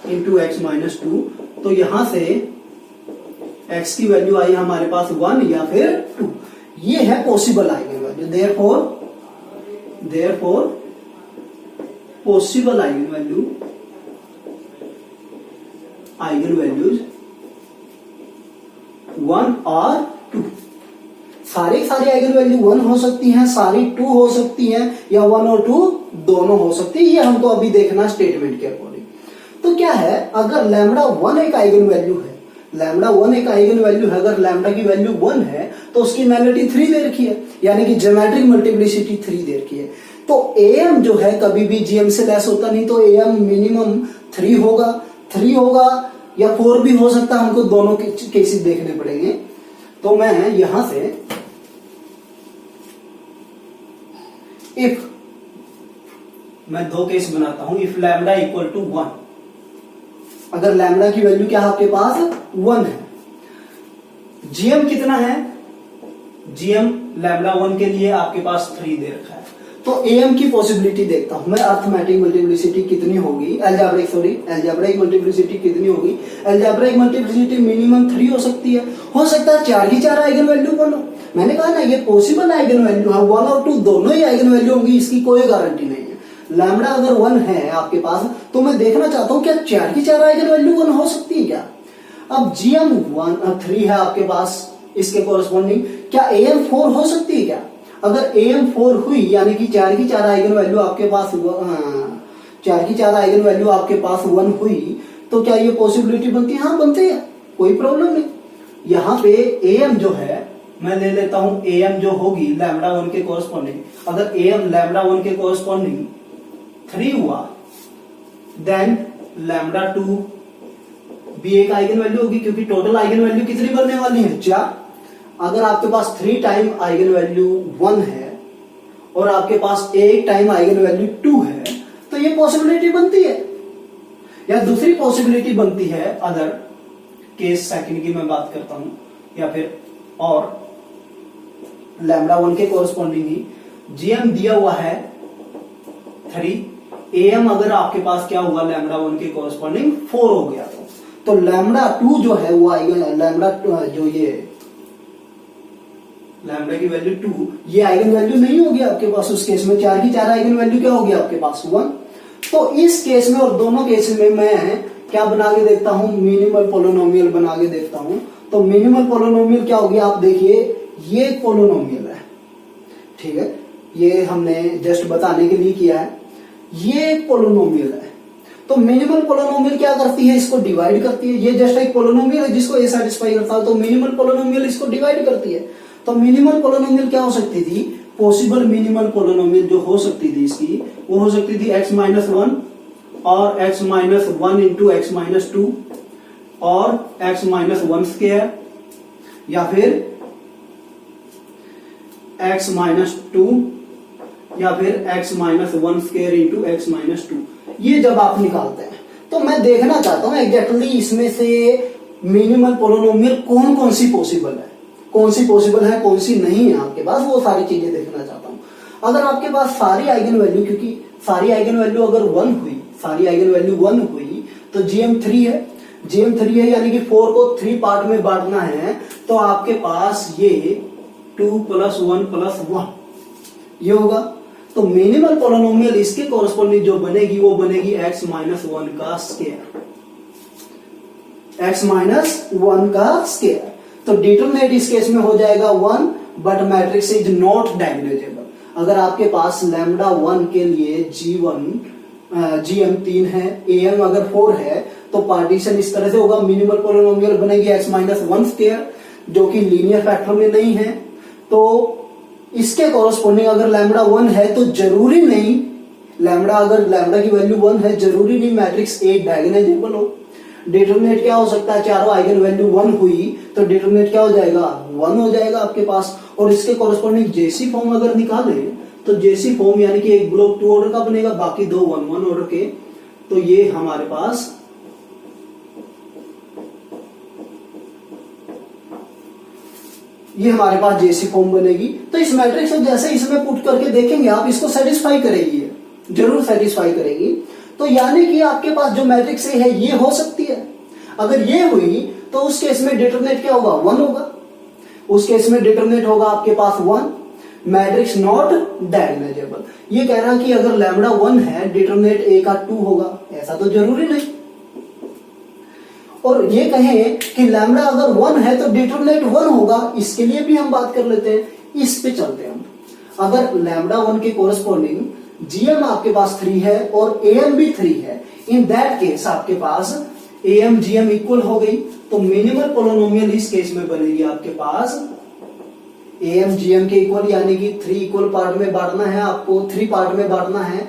इंटू x - 2। तो यहां से x की वैल्यू आई हमारे पास 1 या फिर 2। ये है possible eigen value. Therefore possible eigen values 1 और 2। सारी आइगन वैल्यू 1 हो सकती हैं, सारी 2 हो सकती हैं, या 1 और 2 दोनों हो सकती है। ये हमको अभी देखना स्टेटमेंट के अकॉर्डिंग। तो क्या है, अगर λ1 एक आइगन वैल्यू है, λ1 एक आइगन वैल्यू है, अगर λ की वैल्यू 1 है तो उसकी नलिटी 3 दे रखी है, यानी कि ज्योमेट्रिक मल्टीप्लिसिटी 3 दे रखी है। तो am जो है कभी भी gm से लेस होता नहीं, तो am मिनिमम 3 होगा या 4 भी हो सकता है, हमको दोनों केसेस देखने पड़ेंगे। तो मैं यहां से इफ मैं दो केस बनाता हूं, इफ λ = 1, अगर लैम्डा की वैल्यू क्या है आपके पास 1 है, gm कितना है, gm λ1 के लिए आपके पास 3 दे रखा है। तो am की पॉसिबिलिटी देखता हूं मैं, अर्थमेटिक मल्टीप्लिसिटी कितनी होगी, एल्जेब्रिक मल्टीप्लिसिटी कितनी होगी। एल्जेब्रिक मल्टीप्लिसिटी मिनिमम 3 हो सकती है, हो सकता है 4 की 4 आइगन वैल्यू बनो। मैंने कहा ना ये पॉसिबल आइगन वैल्यू है, 1 और 2 दोनों ही आइगन वैल्यू होंगी, इसकी कोई गारंटी नहीं है। लैम्डा अगर 1 है आपके पास, तो मैं देखना चाहता हूं क्या 4 की 4 आइगन वैल्यू 1 हो सकती है क्या। अब gm 3 है आपके पास, इसके कोरस्पॉन्डिंग क्या am 4 हो सकती है क्या। अगर am 4 हुई, यानी कि 4 की 4 आइगन वैल्यू आपके पास 4 की 4 आइगन वैल्यू आपके पास 1 हुई, तो क्या ये पॉसिबिलिटी बनती है। हाँ बनती है, कोई प्रॉब्लम नहीं। यहाँ पे am जो है मैं ले लेता हूं, am जो होगी λ1 के कोरस्पॉन्डिंग, अगर am λ1 के कोरस्पॉन्डिंग 3 हुआ, देन λ2 भी एक आइगन वैल्यू होगी, क्योंकि टोटल आइगन वैल्यू कितनी बनने वाली है 4। अगर आपके पास 3 टाइम आइगन वैल्यू 1 है और आपके पास 1 टाइम आइगन वैल्यू 2 है, तो ये पॉसिबिलिटी बनती है। या दूसरी पॉसिबिलिटी बनती है, अदर केस सेकंड की मैं बात करता हूं, या फिर और λ1 के कोरस्पॉन्डिंग ही gm दिया हुआ है 3, am अगर आपके पास क्या हुआ λ1 के कोरस्पॉन्डिंग 4 हो गया, तो λ2 जो है वो आइगन λ जो ये लैम्डा की वैल्यू 2, ये आइगन वैल्यू नहीं होगी आपके पास। उस केस में 4 की 4 आइगन वैल्यू क्या होगी आपके पास 1। तो इस केस में और दोनों केस में मैं क्या बना के देखता हूं, मिनिमल पोलिनोमियल बना के देखता हूं। तो मिनिमल पोलिनोमियल क्या होगी, आप देखिए ये पोलिनोमियल है, ठीक है, ये हमने जस्ट बताने के लिए किया है, ये पोलिनोमियल है। तो मिनिमल पोलिनोमियल क्या करती है, इसको डिवाइड करती है। ये जस्ट एक पोलिनोमियल है जिसको ए सेटिस्फाई करता है, तो मिनिमल पोलिनोमियल इसको डिवाइड करती है। तो मिनिमल पोलिनोमियल क्या हो सकती थी, पॉसिबल मिनिमल पोलिनोमियल जो हो सकती थी इसकी, वो हो सकती थी x - 1 और x - 1 इंटू x - 2 और x - 1 स्क्वायर, या फिर x माइनस टू या फिर x minus one square into x minus two, ये जब आप निकालते हैं तो मैं देखना चाहता हूं एग्जैक्टली इसमें से मिनिमल पोलिनोमियल कौन कौन सी पॉसिबल है, कौन सी पॉसिबल है कौन सी नहीं है आपके पास, वो सारी चीजें देखना चाहता हूं। अगर आपके पास सारी आइगन वैल्यू, क्योंकि सारी आइगन वैल्यू अगर 1 हुई, सारी आइगन वैल्यू 1 हुई तो GM3 है, GM3 है यानी कि 4 को 3 पार्ट में बांटना है, तो आपके पास ये 2 + 1 + 1 ये होगा। तो मिनिमल पोलिनोमियल इसके कॉरेस्पॉन्डिंग जो बनेगी वो बनेगी x माइनस 1 का स्क्वायर, x माइनस 1 का स्क्वायर। तो डिटरमिनेंट इस केस में हो जाएगा 1, but matrix is not diagonalisable. अगर आपके पास लैम्डा 1 के लिए GM 3 है, AM अगर 4 है, तो पार्टीशन इस तरह से होगा, मिनिमल पोलिनोमियल बनेगी x माइनस 1 स्क्वायर, जो कि लीनियर फैक्टर में नहीं है। तो इसके कॉरेस्पॉन्डिंग अगर लैम्डा 1 है तो जरूरी नहीं, अगर लैम्डा की वैल्यू 1 है जरूरी नहीं मैट्रिक्स A डायगोनलाइजेबल हो। डिटरमिनेंट क्या हो सकता है, चारों आइगन वैल्यू 1 हुई तो डिटरमिनेंट क्या हो जाएगा, 1 हो जाएगा आपके पास। और इसके कॉरेस्पॉन्डिंग जेसी फॉर्म अगर निकाले तो जेसी फॉर्म यानी कि एक ब्लॉक 2 ऑर्डर का बनेगा, बाकी दो 1 ऑर्डर के। तो ये हमारे पास जेसी फॉर्म बनेगी। तो इस मैट्रिक्स को जैसे इसमें पुट करके देखेंगे आप, इसको सेटिस्फाई करेगी, जरूर सेटिस्फाई करेगी। तो यानी कि आपके पास जो मैट्रिक्स है ये हो सकती है। अगर ये हुई तो उस केस में डिटरमिनेंट क्या होगा, 1 होगा। उस केस में डिटरमिनेंट होगा आपके पास 1, मैट्रिक्स नॉट डायगोनलाइजेबल। ये कह रहा है कि अगर लैम्डा 1 है डिटरमिनेंट A का 2 होगा, ऐसा तो जरूरी नहीं। और ये कहें कि लैम्डा अगर 1 है तो डिटरमिनेंट 1 होगा, इसके लिए भी हम बात कर लेते हैं। इस पे चलते हैं हम। अगर लैम्डा 1 के कोरेस्पॉन्डिंग GM आपके पास 3 है और AM भी 3 है, इन दैट केस आपके पास AM GM इक्वल हो गई। तो मिनिमल पोलिनोमियल इस केस में बनेगी आपके पास AM GM के इक्वल, यानी कि 3 इक्वल पार्ट में बांटना है आपको, 3 पार्ट में बांटना है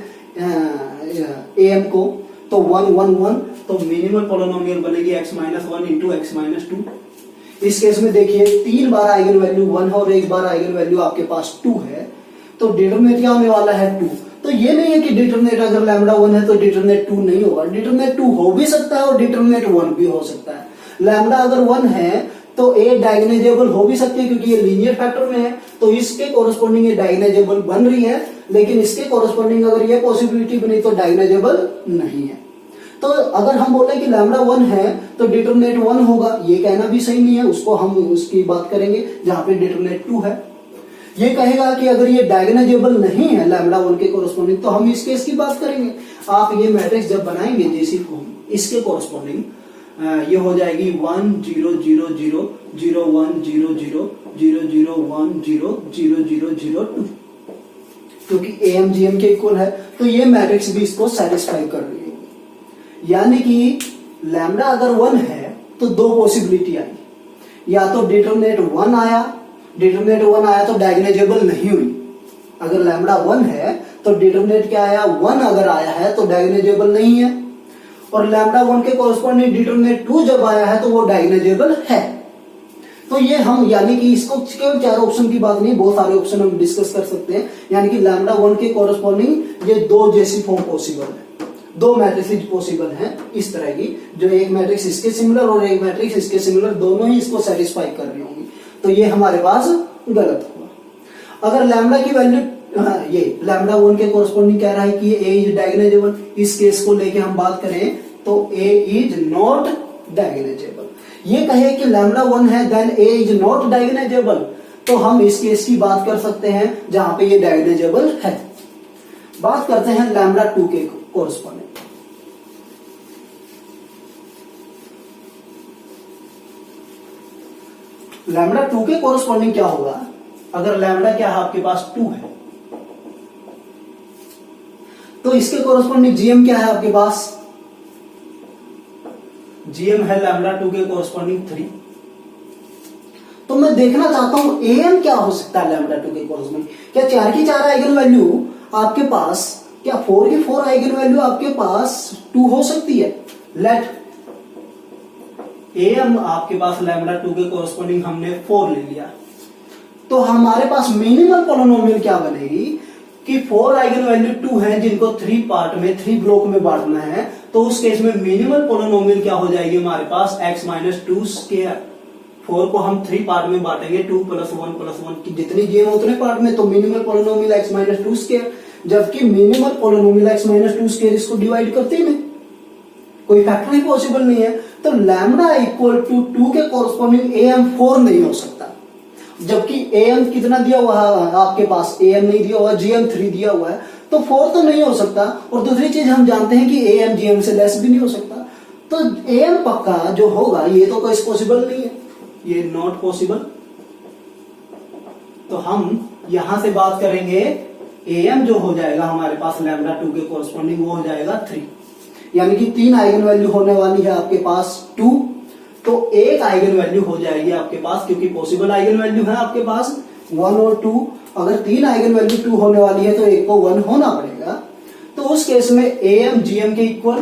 AM को, तो 1 1 1। तो मिनिमल पोलिनोमियल बनेगी x minus 1 into x minus 2। इस केस में देखिए 3 बार आइगन वैल्यू 1 है और 1 बार आइगन वैल्यू आपके पास 2 है, तो डिटरमिनेंट क्या होने वाला है, 2। तो ये नहीं है कि डिटरमिनेंट अगर लैम्डा 1 है तो डिटरमिनेंट 2 नहीं होगा, डिटरमिनेंट 2 हो भी सकता है और डिटरमिनेंट 1 भी हो सकता है। लैम्डा अगर 1 है तो A डायगोनलाइजेबल हो भी सकती है, क्योंकि ये लीनियर फैक्टर में है, तो इसके कोरेस्पॉन्डिंग ये डायगोनलाइजेबल बन रही है। लेकिन इसके कोरेस्पॉन्डिंग अगर ये पॉसिबिलिटी बनी तो डायगोनलाइजेबल नहीं है। तो अगर हम बोले कि लैम्डा 1 है तो डिटरमिनेंट 1 होगा, ये कहना भी सही नहीं है, उसको हम उसकी बात करेंगे जहां पे डिटरमिनेंट 2 है। ये कहेगा कि अगर ये डायगोनलाइजेबल नहीं है लैम्डा 1 के कोरेस्पॉन्डिंग, तो हम इस केस की बात करेंगे। आप ये मैट्रिक्स जब बनाएंगे जेसी फॉर्म, इसके कोरेस्पॉन्डिंग ये हो जाएगी 1 0 0 0 0 1 0 0 0 0 1 0 0 0 0 2, क्योंकि AM GM के इक्वल है। तो ये मैट्रिक्स भी इसको सेटिस्फाई कर रही है। यानी कि लैम्डा अगर 1 है तो दो पॉसिबिलिटी आई, या तो डिटरमिनेंट 1 आया, तो डायगोनलाइजेबल नहीं हुई। अगर लैम्डा 1 है तो डिटरमिनेंट क्या आया, 1 अगर आया है तो डायगोनलाइजेबल नहीं है। और लैम्डा 1 के कॉरेस्पॉन्डिंग डिटरमिनेंट 2 जब आया है तो वो डायगोनलाइजेबल है। तो ये हम, यानी कि इसको केवल 4 ऑप्शन की बात नहीं, बहुत सारे ऑप्शन हम डिस्कस कर सकते हैं। यानी कि लैम्डा 1 के कॉरेस्पॉन्डिंग ये 2 जेसी फॉर्म पॉसिबल है, 2 मैट्रिक्स पॉसिबल हैं इस तरह की, जो एक मैट्रिक्स इसके सिमिलर और एक मैट्रिक्स इसके सिमिलर, दोनों ही इसको सेटिस्फाई कर रही होंगी। तो ये हमारे पास गलत हुआ। अगर लैम्डा की वैल्यू, ये लैम्डा 1 के कोरेस्पॉन्डिंग कह रहा है कि A इज डायगोनलाइजेबल, इस केस को लेके हम बात करें तो A इज नॉट डायगोनलाइजेबल। ये कहे कि लैम्डा 1 है then A is not diagonalizable, तो हम इस केस की बात कर सकते हैं जहां पे ये डायगोनलाइजेबल है। बात करते हैं लैम्डा 2 के कोरेस्पॉन्डिंग। लैम्डा 2 के कोरेस्पॉन्डिंग क्या होगा, अगर लैम्डा क्या है आपके पास 2 है, तो इसके कोरेस्पॉन्डिंग GM क्या है आपके पास, GM है लैम्डा 2 के कोरेस्पॉन्डिंग 3। तो मैं देखना चाहता हूं AM क्या हो सकता है लैम्डा 2 के कोरेस्पॉन्डिंग। क्या 4 की 4 आइगन वैल्यू आपके पास, क्या 4 की 4 आइगन वैल्यू आपके पास 2 हो सकती है। लेट AM आपके पास लैम्डा 2 के कोरेस्पॉन्डिंग हमने 4 ले लिया, तो हमारे पास मिनिमल पोलिनोमियल क्या बनेगी कि 4 आइगन वैल्यू 2 हैं जिनको 3 पार्ट में 3 ब्लॉक में बांटना है, तो उस केस में मिनिमल पोलिनोमियल क्या हो जाएगी हमारे पास x माइनस 2 स्क्वायर। 4 को हम 3 पार्ट में बांटेंगे 2 प्लस 1 की जितनी जीएम उतने पार्ट में, तो minimal polynomial x minus 2 square, जबकि minimal polynomial x minus 2 square इसको डिवाइड करते ही नहीं, कोई फैक्टर ही पॉसिबल नहीं है। तो लैम्बडा इक्वल टू 2 के कॉरस्पॉन्डिंग am 4 नहीं हो सकता, जबकि am कितना दिया हुआ है आपके पास, am नहीं दिया हुआ, gm 3 दिया हुआ है, तो 4 तो नहीं हो सकता। और दूसरी चीज हम जानते हैं कि am gm से लेस भी नहीं हो सकता, तो am पक्का जो होगा ये तो कोई पॉसिबल नहीं है, ये नॉट पॉसिबल। तो हम यहां से बात करेंगे am जो हो जाएगा हमारे पास लैम्बडा 2 के कॉरस्पॉन्डिंग वो हो जाएगा 3, यानी कि 3 आइगन वैल्यू होने वाली है आपके पास 2, तो एक आइगन वैल्यू हो जाएगी आपके पास, क्योंकि पॉसिबल आइगन वैल्यू है आपके पास 1 और 2। अगर 3 आइगन वैल्यू 2 होने वाली है तो एक को 1 होना पड़ेगा, तो उस केस में am gm के इक्वल,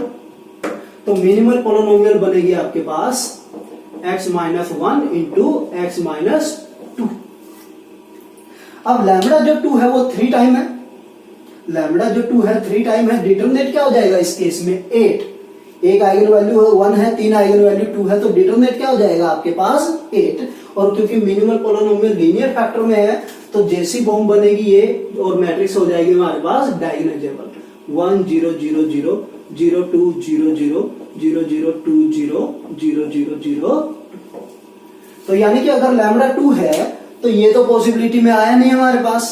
तो मिनिमल पोलिनोमियल बनेगी आपके पास x minus 1 into x minus 2। अब लैम्बडा जो 2 है वो 3 टाइम है, लैम्बडा जो 2 है 3 टाइम है, डिटरमिनेंट क्या हो जाएगा इस केस में 8। एक आइगन वैल्यू 1 है, 3 आइगन वैल्यू 2 है, तो डिटरमिनेंट क्या हो जाएगा आपके पास 8। और क्योंकि मिनिमल पोलिनोमियल लीनियर फैक्टर में है, तो जैसी फॉर्म बनेगी ये और मैट्रिक्स हो जाएगी हमारे पास डायगोनलाइजेबल 1 0 0 0 0 2 0 0 0 0 2 0 0 0 0। तो यानी कि अगर लैम्बडा 2 है तो ये तो पॉसिबिलिटी में आया नहीं हमारे पास,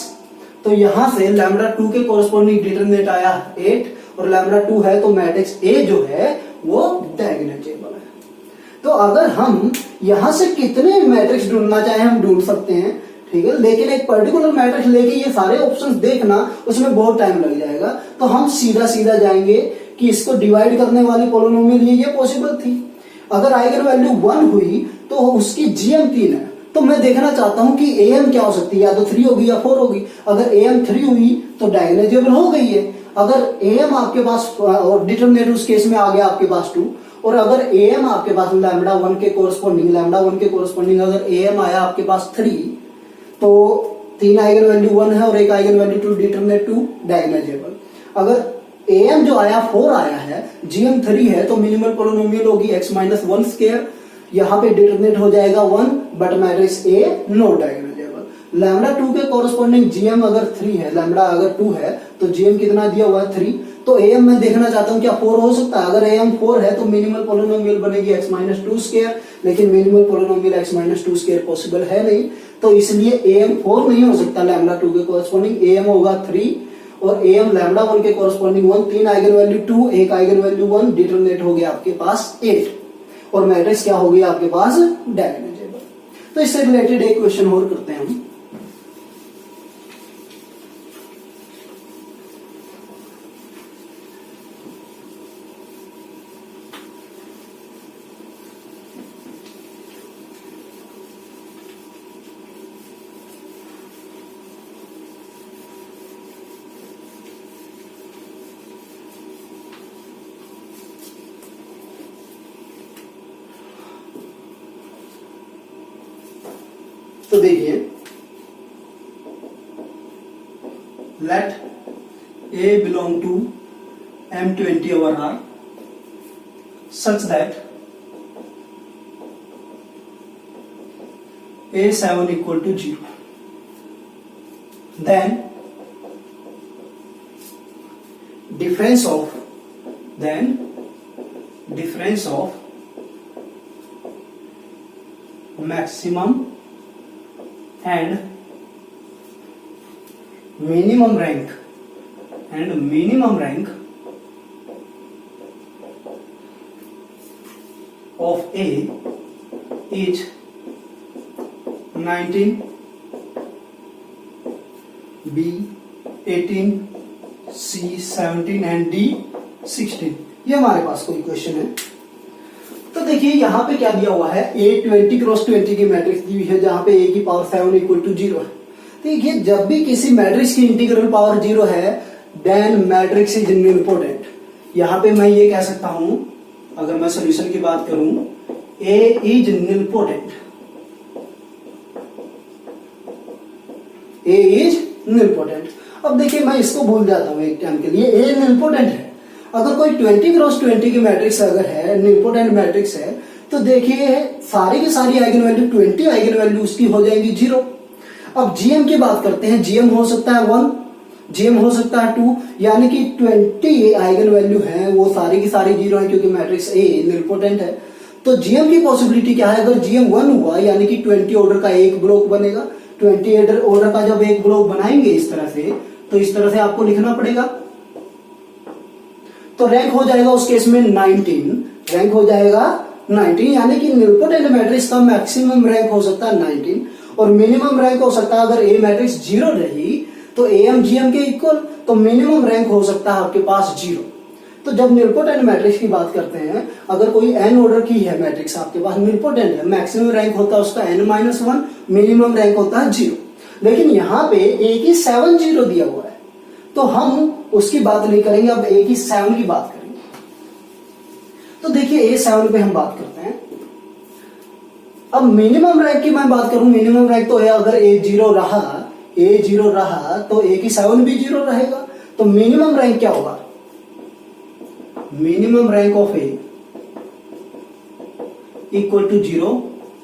तो यहां से लैम्बडा 2 के कोरस्पॉन्डिंग डिटरमिनेंट आया 8, और लैम्बडा 2 है तो मैट्रिक्स ए जो है वो डायगोनलाइजेबल है। तो अगर हम यहां से कितने मैट्रिक्स ढूंढना चाहे हम ढूंढ सकते हैं, ठीक है, लेकिन एक पर्टिकुलर मैट्रिक्स लेके ये सारे ऑप्शंस देखना उसमें बहुत टाइम लग जाएगा, तो हम सीधा सीधा जाएंगे कि इसको डिवाइड करने वाली पोलिनोमियल ये पॉसिबल थी। अगर आइगन वैल्यू 1 हुई तो उसकी जीएम 3 है, तो मैं देखना चाहता हूं कि am क्या हो सकती है, या तो 3 होगी या 4 होगी। अगर am 3 हुई तो डायगोनलाइजेबल हो गई है। अगर am आपके पास और डिटरमिनेंट उस केस में आ गया आपके पास 2, और अगर am आपके पास लैम्बडा 1 के कोरस्पॉन्डिंग अगर am आया आपके पास 3, तो 3 आइगन वैल्यू 1 है और एक आइगन वैल्यू 2, डिटरमिनेंट 2 डायगोनलाइजेबल। अगर am जो आया 4 आया है, gm 3 है, तो मिनिमल पोलिनोमियल होगी x माइनस 1 स्क्वायर, यहाँ पे डिटरमिनेंट हो जाएगा 1, but matrix A not diagonalisable. Lambda 2 के कोरस्पॉन्डिंग जीएम अगर 3 है, लैम्बडा अगर 2 है, तो जीएम कितना दिया हुआ है 3, तो एम मैं देखना चाहता हूँ क्या 4 हो सकता है। अगर एम 4 है तो मिनिमल पोलिनोमियल बनेगी x माइनस 2 स्क्वायर, लेकिन minimal polynomial x minus 2 square possible है नहीं, तो इसलिए एम 4 नहीं हो सकता लैम्बडा 2 के कोरस्पॉन्डिंग, एम होगा 3, और एम लैम्बडा 1 के कोरस्पॉन्डिंग 1, 3 आइगन वैल्यू 2, एक आइगन वैल्यू 1, डिटरमिनेंट हो गया आपके पास 8, और मैट्रिक्स क्या होगी आपके पास डायगोनलाइजेबल। तो इससे रिलेटेड एक क्वेश्चन और करते हैं हम। तो देखिए, late A belong to M20 over R such that A7 equal to 0, then difference of maximum and minimum rank of A is 19, B 18, C 17 and D 16। ये हमारे पास कोई क्वेश्चन है। तो देखिए यहाँ पे क्या दिया हुआ है, A 20 क्रॉस 20 की मैट्रिक्स दी हुई है, जहां पे A की पावर 7 इक्वल टू 0 है। देखिए, जब भी किसी मैट्रिक्स की इंटीग्रल पावर 0 है, देन मैट्रिक्स इज निलपोटेंट। यहाँ पे मैं ये कह सकता हूं, अगर मैं सॉल्यूशन की बात करूं, A is nilpotent. A is nilpotent. अब देखिए मैं इसको भूल जाता हूँ एक टाइम के लिए, ए निलपोटेंट है। अगर कोई 20 क्रॉस 20 की मैट्रिक्स अगर है, निलपोटेंट मैट्रिक्स है, तो देखिए सारी की सारी आइगन वैल्यू 20 आइगन वैल्यू उसकी हो जाएंगी 0। अब जीएम की बात करते हैं, जीएम हो सकता है 1, जीएम हो सकता है 2, यानी कि 20 आइगन वैल्यू है वो सारी की सारी 0 है क्योंकि मैट्रिक्स ए निलपोटेंट है। तो जीएम की पॉसिबिलिटी क्या है, अगर जीएम 1 हुआ यानी कि 20 ऑर्डर का एक ब्लॉक बनेगा। 20 ऑर्डर का जब एक ब्लॉक बनाएंगे इस तरह से, तो इस तरह से आपको लिखना पड़ेगा। तो रैंक हो जाएगा उस केस में 19, रैंक हो जाएगा 19, यानी कि निलपोटेंट मैट्रिक्स का मैक्सिमम रैंक हो सकता है 19 और मिनिमम रैंक हो सकता है, अगर ए मैट्रिक्स 0 रही तो एम जीएम के इक्वल, तो मिनिमम रैंक हो सकता है आपके पास 0। तो जब निलपोटेंट मैट्रिक्स की बात करते हैं, अगर कोई एन ऑर्डर की है मैट्रिक्स आपके पास, निलपोटेंट है, मैक्सिमम रैंक होता है उसका n-1, मिनिमम रैंक होता है 0। लेकिन यहाँ पे ए की 7 0 दिया हुआ है, तो हम उसकी बात नहीं करेंगे, अब ए की 7 की बात करेंगे। तो देखिए A7 पे हम बात करते हैं। अब मिनिमम रैंक की मैं बात करूं, मिनिमम रैंक तो है, अगर ए 0 रहा तो ए की 7 भी 0 रहेगा। तो मिनिमम रैंक क्या होगा, minimum rank of A equal to 0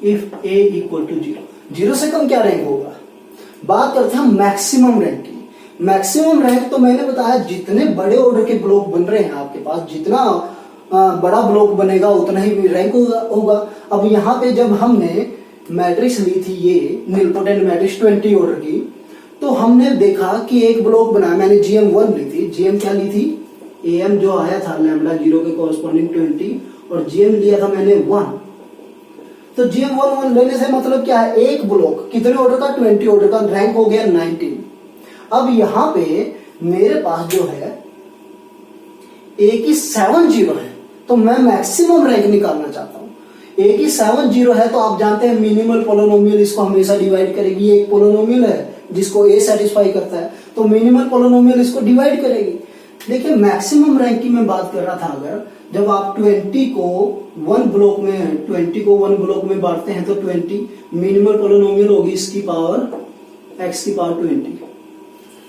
if A equal to 0। 0 से कम क्या रैंक होगा। बात करते हैं मैक्सिमम रैंक की। मैक्सिमम रैंक तो मैंने बताया जितने बड़े ऑर्डर के ब्लॉक बन रहे हैं आपके पास, जितना बड़ा ब्लॉक बनेगा उतना ही रैंक होगा। अब यहाँ पे जब हमने मैट्रिक्स ली थी ये निलपोटेंट मैट्रिक्स 20 ऑर्डर की, तो हमने देखा कि एक ब्लॉक बनाया, मैंने जीएम 1 ली थी। जीएम क्या ली थी, एम जो आया था लैम्डा 0 के कॉरस्पॉन्डिंग 20 और जीएम लिया था मैंने 1। तो जीएम 1 लेने से मतलब क्या है, एक ब्लॉक कितने ऑर्डर का, 20 ऑर्डर का, रैंक हो गया 19। अब यहाँ पे मेरे पास जो है ए की 7 0 है, तो मैं मैक्सिमम रैंक निकालना चाहता हूँ। ए की 7 0 है तो आप जानते हैं मिनिमल पोलिनोमियल इसको हमेशा डिवाइड करेगी। ये एक पोलिनोमियल है जिसको ए सेटिस्फाई करता है, तो मिनिमल पोलिनोमियल इसको डिवाइड करेगी। देखिए मैक्सिमम रैंक की मैं बात कर रहा था, अगर जब आप 20 को 1 ब्लॉक में बांटते हैं तो 20 मिनिमल पोलिनोमियल होगी इसकी पावर x की पावर 20,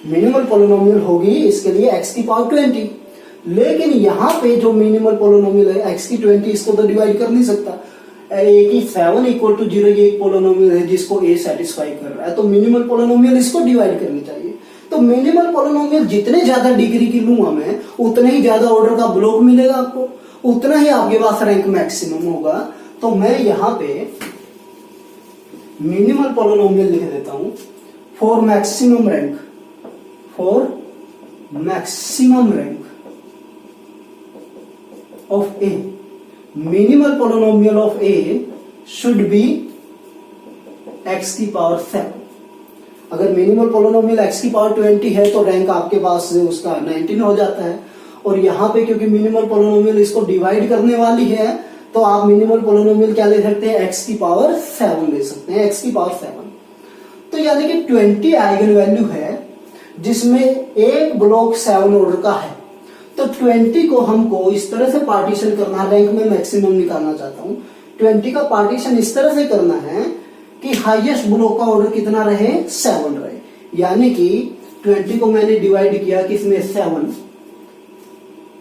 मिनिमल पोलिनोमियल होगी इसके लिए x की पावर 20। लेकिन यहाँ पे जो मिनिमल पोलिनोमियल है x की 20, इसको तो डिवाइड कर नहीं सकता। ए की 7 इक्वल टू 0 ये एक पोलिनोमियल है जिसको a सेटिस्फाई कर रहा है, तो मिनिमल पोलिनोमियल इसको डिवाइड करनी चाहिए। तो मिनिमल पोलिनोमियल जितने ज्यादा डिग्री की लूंगा मैं, उतने ही ज्यादा ऑर्डर का ब्लॉक मिलेगा आपको, उतना ही आपके पास रैंक मैक्सिमम होगा। तो मैं यहाँ पे मिनिमल पोलिनोमियल लिख देता हूं for maximum rank, of A, minimal polynomial of A should be x की पावर 7। अगर मिनिमल पोलिनोमियल x की पावर 20 है तो रैंक आपके पास उसका 19 हो जाता है। और यहाँ पे क्योंकि मिनिमल पोलिनोमियल इसको डिवाइड करने वाली है, तो आप मिनिमल पोलिनोमियल क्या ले सकते हैं, x की पावर 7 ले सकते हैं, x की पावर 7। तो यानी कि 20 आइगन वैल्यू है जिसमें एक ब्लॉक 7 ऑर्डर का है। तो 20 को हमको इस तरह से पार्टीशन करना, रैंक में मैक्सिमम निकालना चाहता हूं। 20 का पार्टीशन इस तरह से करना है कि हाईएस्ट ब्लॉक का ऑर्डर कितना रहे, 7 रहे। यानी कि 20 को मैंने डिवाइड किया किसमें,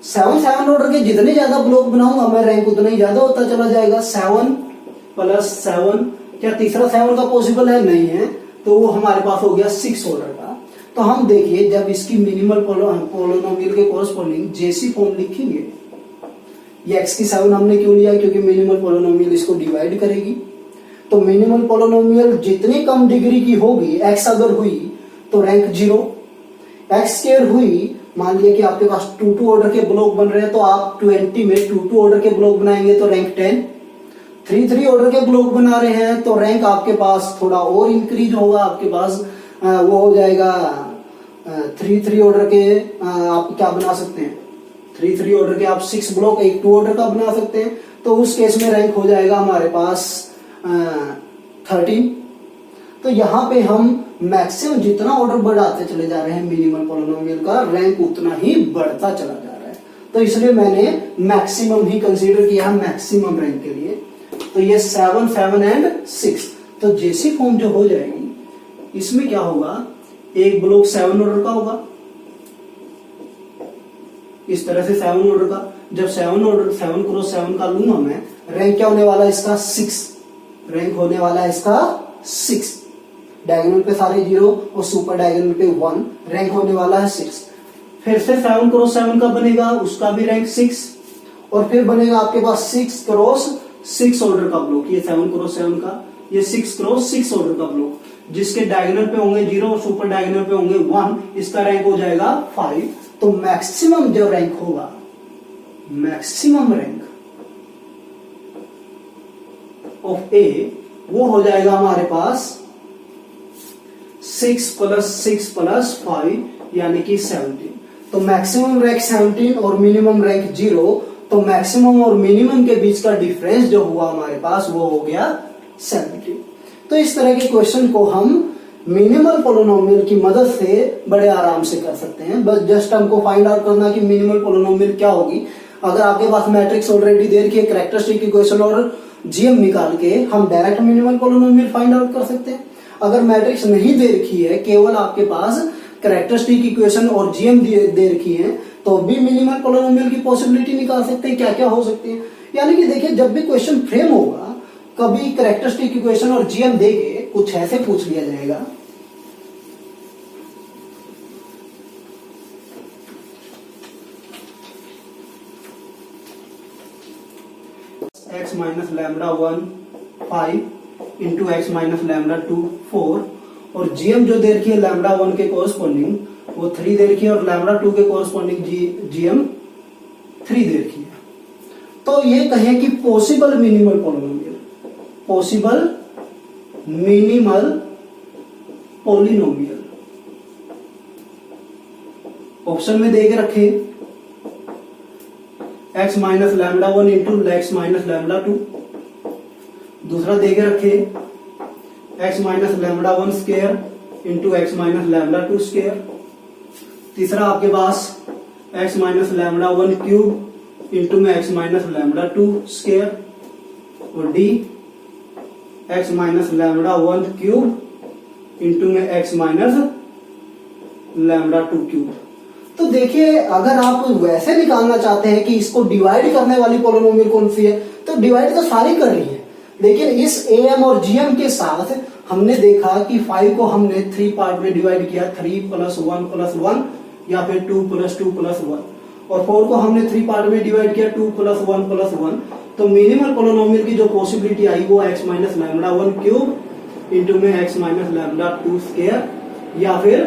7 ऑर्डर के जितने ज्यादा ब्लॉक बनाऊंगा मैं, रैंक उतना ही ज्यादा होता चला जाएगा। 7 + 7, क्या तीसरा 7 का पॉसिबल है, नहीं है, तो वो हमारे पास हो गया 6 ऑर्डर का। तो हम देखिए जब इसकी मिनिमल पोलिनोमियल के कोरस्पॉन्डिंग जैसी फॉर्म लिखेंगे, ये x की 7 हमने क्यों लिया, क्योंकि मिनिमल पोलिनोमियल इसको डिवाइड करेगी। तो मिनिमल पोलिनोमियल जितनी कम डिग्री की होगी, x अगर हुई तो रैंक 0, x² हुई, मान लिया कि आपके पास 2 ऑर्डर के ब्लॉक बन रहे हैं, तो आप 20 में 2 ऑर्डर के ब्लॉक बनाएंगे तो रैंक 10। 3 ऑर्डर के ब्लॉक बना रहे हैं तो रैंक आपके पास थोड़ा और इंक्रीज होगा, आपके पास वो हो जाएगा 3 ऑर्डर के आप क्या बना सकते हैं, 3 ऑर्डर के आप 6 ब्लॉक एक 2 ऑर्डर का बना सकते हैं। तो उस केस में रैंक हो जाएगा हमारे पास 13। तो यहाँ पे हम मैक्सिमम जितना ऑर्डर बढ़ाते चले जा रहे हैं मिनिमल पोलिनोमियल का, रैंक उतना ही बढ़ता चला जा रहा है। तो इसलिए मैंने मैक्सिमम ही कंसीडर किया है मैक्सिमम रैंक के लिए। तो ये 7, 7 एंड 6, तो जैसी फॉर्म जो हो जाएगी इसमें क्या होगा, एक ब्लॉक 7 ऑर्डर का होगा, इस तरह से 7 ऑर्डर का। जब 7 क्रॉस 7 का लूंगा मैं, रैंक क्या होने वाला है इसका 6, रैंक होने वाला है इसका 6। डायगोनल पे सारे 0 और सुपर डायगोनल पे 1, रैंक होने वाला है 6। फिर से 7 क्रॉस 7 का बनेगा, उसका भी रैंक 6, और फिर बनेगा आपके पास 6 क्रॉस 6 ऑर्डर का ब्लॉक, ये 7 क्रॉस 7 का, ये 6 क्रॉस 6 ऑर्डर का ब्लॉक, जिसके डायगोनल पे होंगे 0 और सुपर डायगोनल पे होंगे 1, इसका रैंक हो जाएगा 5। तो मैक्सिमम जो रैंक होगा, मैक्सिमम रैंक ऑफ ए वो हो जाएगा हमारे पास 6 + 6 + 5 यानी कि 17। तो मैक्सिमम रैंक 17 और मिनिमम रैंक 0, तो मैक्सिमम और मिनिमम के बीच का डिफरेंस जो हुआ हमारे पास वो हो गया 17। तो इस तरह के क्वेश्चन को हम मिनिमल पोलिनोमियल की मदद से बड़े आराम से कर सकते हैं। बस जस्ट हमको फाइंड आउट करना कि मिनिमल पोलिनोमियल क्या होगी। अगर आपके पास मैट्रिक्स ऑलरेडी दे रखी है, कैरेक्टरिस्टिक इक्वेशन और जीएम निकाल के हम direct minimal polynomial find out कर सकते हैं। अगर मैट्रिक्स नहीं दे रखी है, केवल आपके पास कैरेक्टरिस्टिक इक्वेशन और जीएम दे रखी है, तो भी मिनिमल पोलिनोमियल की पॉसिबिलिटी निकाल सकते हैं। क्या क्या हो सकती है, यानी कि देखिए जब भी क्वेश्चन फ्रेम होगा, कभी कैरेक्टरिस्टिक इक्वेशन और जीएम देके कुछ ऐसे पूछ लिया जाएगा, x - λ1 5 इंटू x - λ2 4, और जीएम जो दे रखी है λ1 के कोरस्पॉन्डिंग वो 3 दे रखी है, और λ2 के कोरस्पॉन्डिंग जीएम 3 दे रखी है। तो ये कहें कि possible minimal polynomial, possible minimal polynomial option में दे के रखे x - λ1 इंटू x - λ2, दूसरा दे के रखे x - λ1 square into x - λ2 square, तीसरा आपके पास x - λ1 क्यूब इंटू में x - λ2 स्क्वायर, और d x - λ1 क्यूब इंटू में x - λ2 क्यूब। तो देखिए अगर आप वैसे निकालना चाहते हैं कि इसको डिवाइड करने वाली पोलिनोमियल कौन सी है, तो डिवाइड तो सारी कर रही है, लेकिन इस एम और जीएम के साथ हमने देखा कि 5 को हमने 3 पार्ट में डिवाइड किया, 3 + 1 + 1 या फिर 2 + 2 + 1, और 4 को हमने 3 पार्ट में डिवाइड किया, 2 + 1 + 1। तो मिनिमल पोलिनोमियल की जो पॉसिबिलिटी आई वो x - λ1 क्यूब इंटू में x - λ2 स्क्वायर, या फिर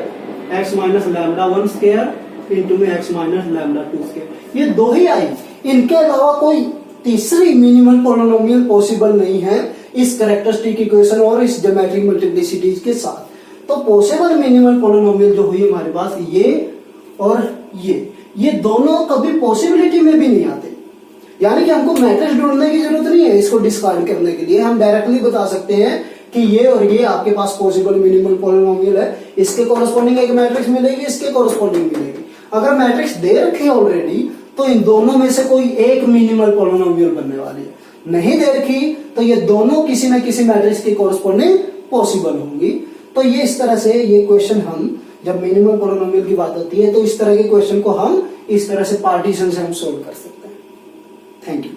x - λ1 स्क्वायर इंटू में x - λ2 स्क्वायर। ये दो ही आई, इनके अलावा कोई तीसरी मिनिमल पोलिनोमियल पॉसिबल नहीं है इस कैरेक्टरिस्टिक इक्वेशन और इस ज्योमेट्रिक मल्टीप्लिसिटी के साथ। तो पॉसिबल मिनिमल पोलिनोमियल जो हुई हमारे पास ये और ये दोनों कभी पॉसिबिलिटी में भी नहीं आते, यानी कि हमको मैट्रिक्स ढूंढने की जरूरत नहीं है इसको डिस्कार्ड करने के लिए। हम डायरेक्टली बता सकते हैं कि ये और ये आपके पास पॉसिबल मिनिमल पोलिनोमियल है, इसके कॉरेस्पॉन्डिंग एक मैट्रिक्स मिलेगी, इसके कॉरेस्पॉन्डिंग मिलेगी। अगर मैट्रिक्स दे रखी है ऑलरेडी, तो इन दोनों में से कोई एक मिनिमल पोलिनोमियल बनने वाली है। नहीं दे रखी तो ये दोनों किसी न किसी मैट्रिक्स के कॉरेस्पॉन्डिंग पॉसिबल होंगी। तो ये इस तरह से ये क्वेश्चन हम जब मिनिमल पोलिनोमियल की बात होती है तो इस तरह के क्वेश्चन को हम इस तरह से पार्टीशन से हम सोल्व कर सकते हैं। Thank you.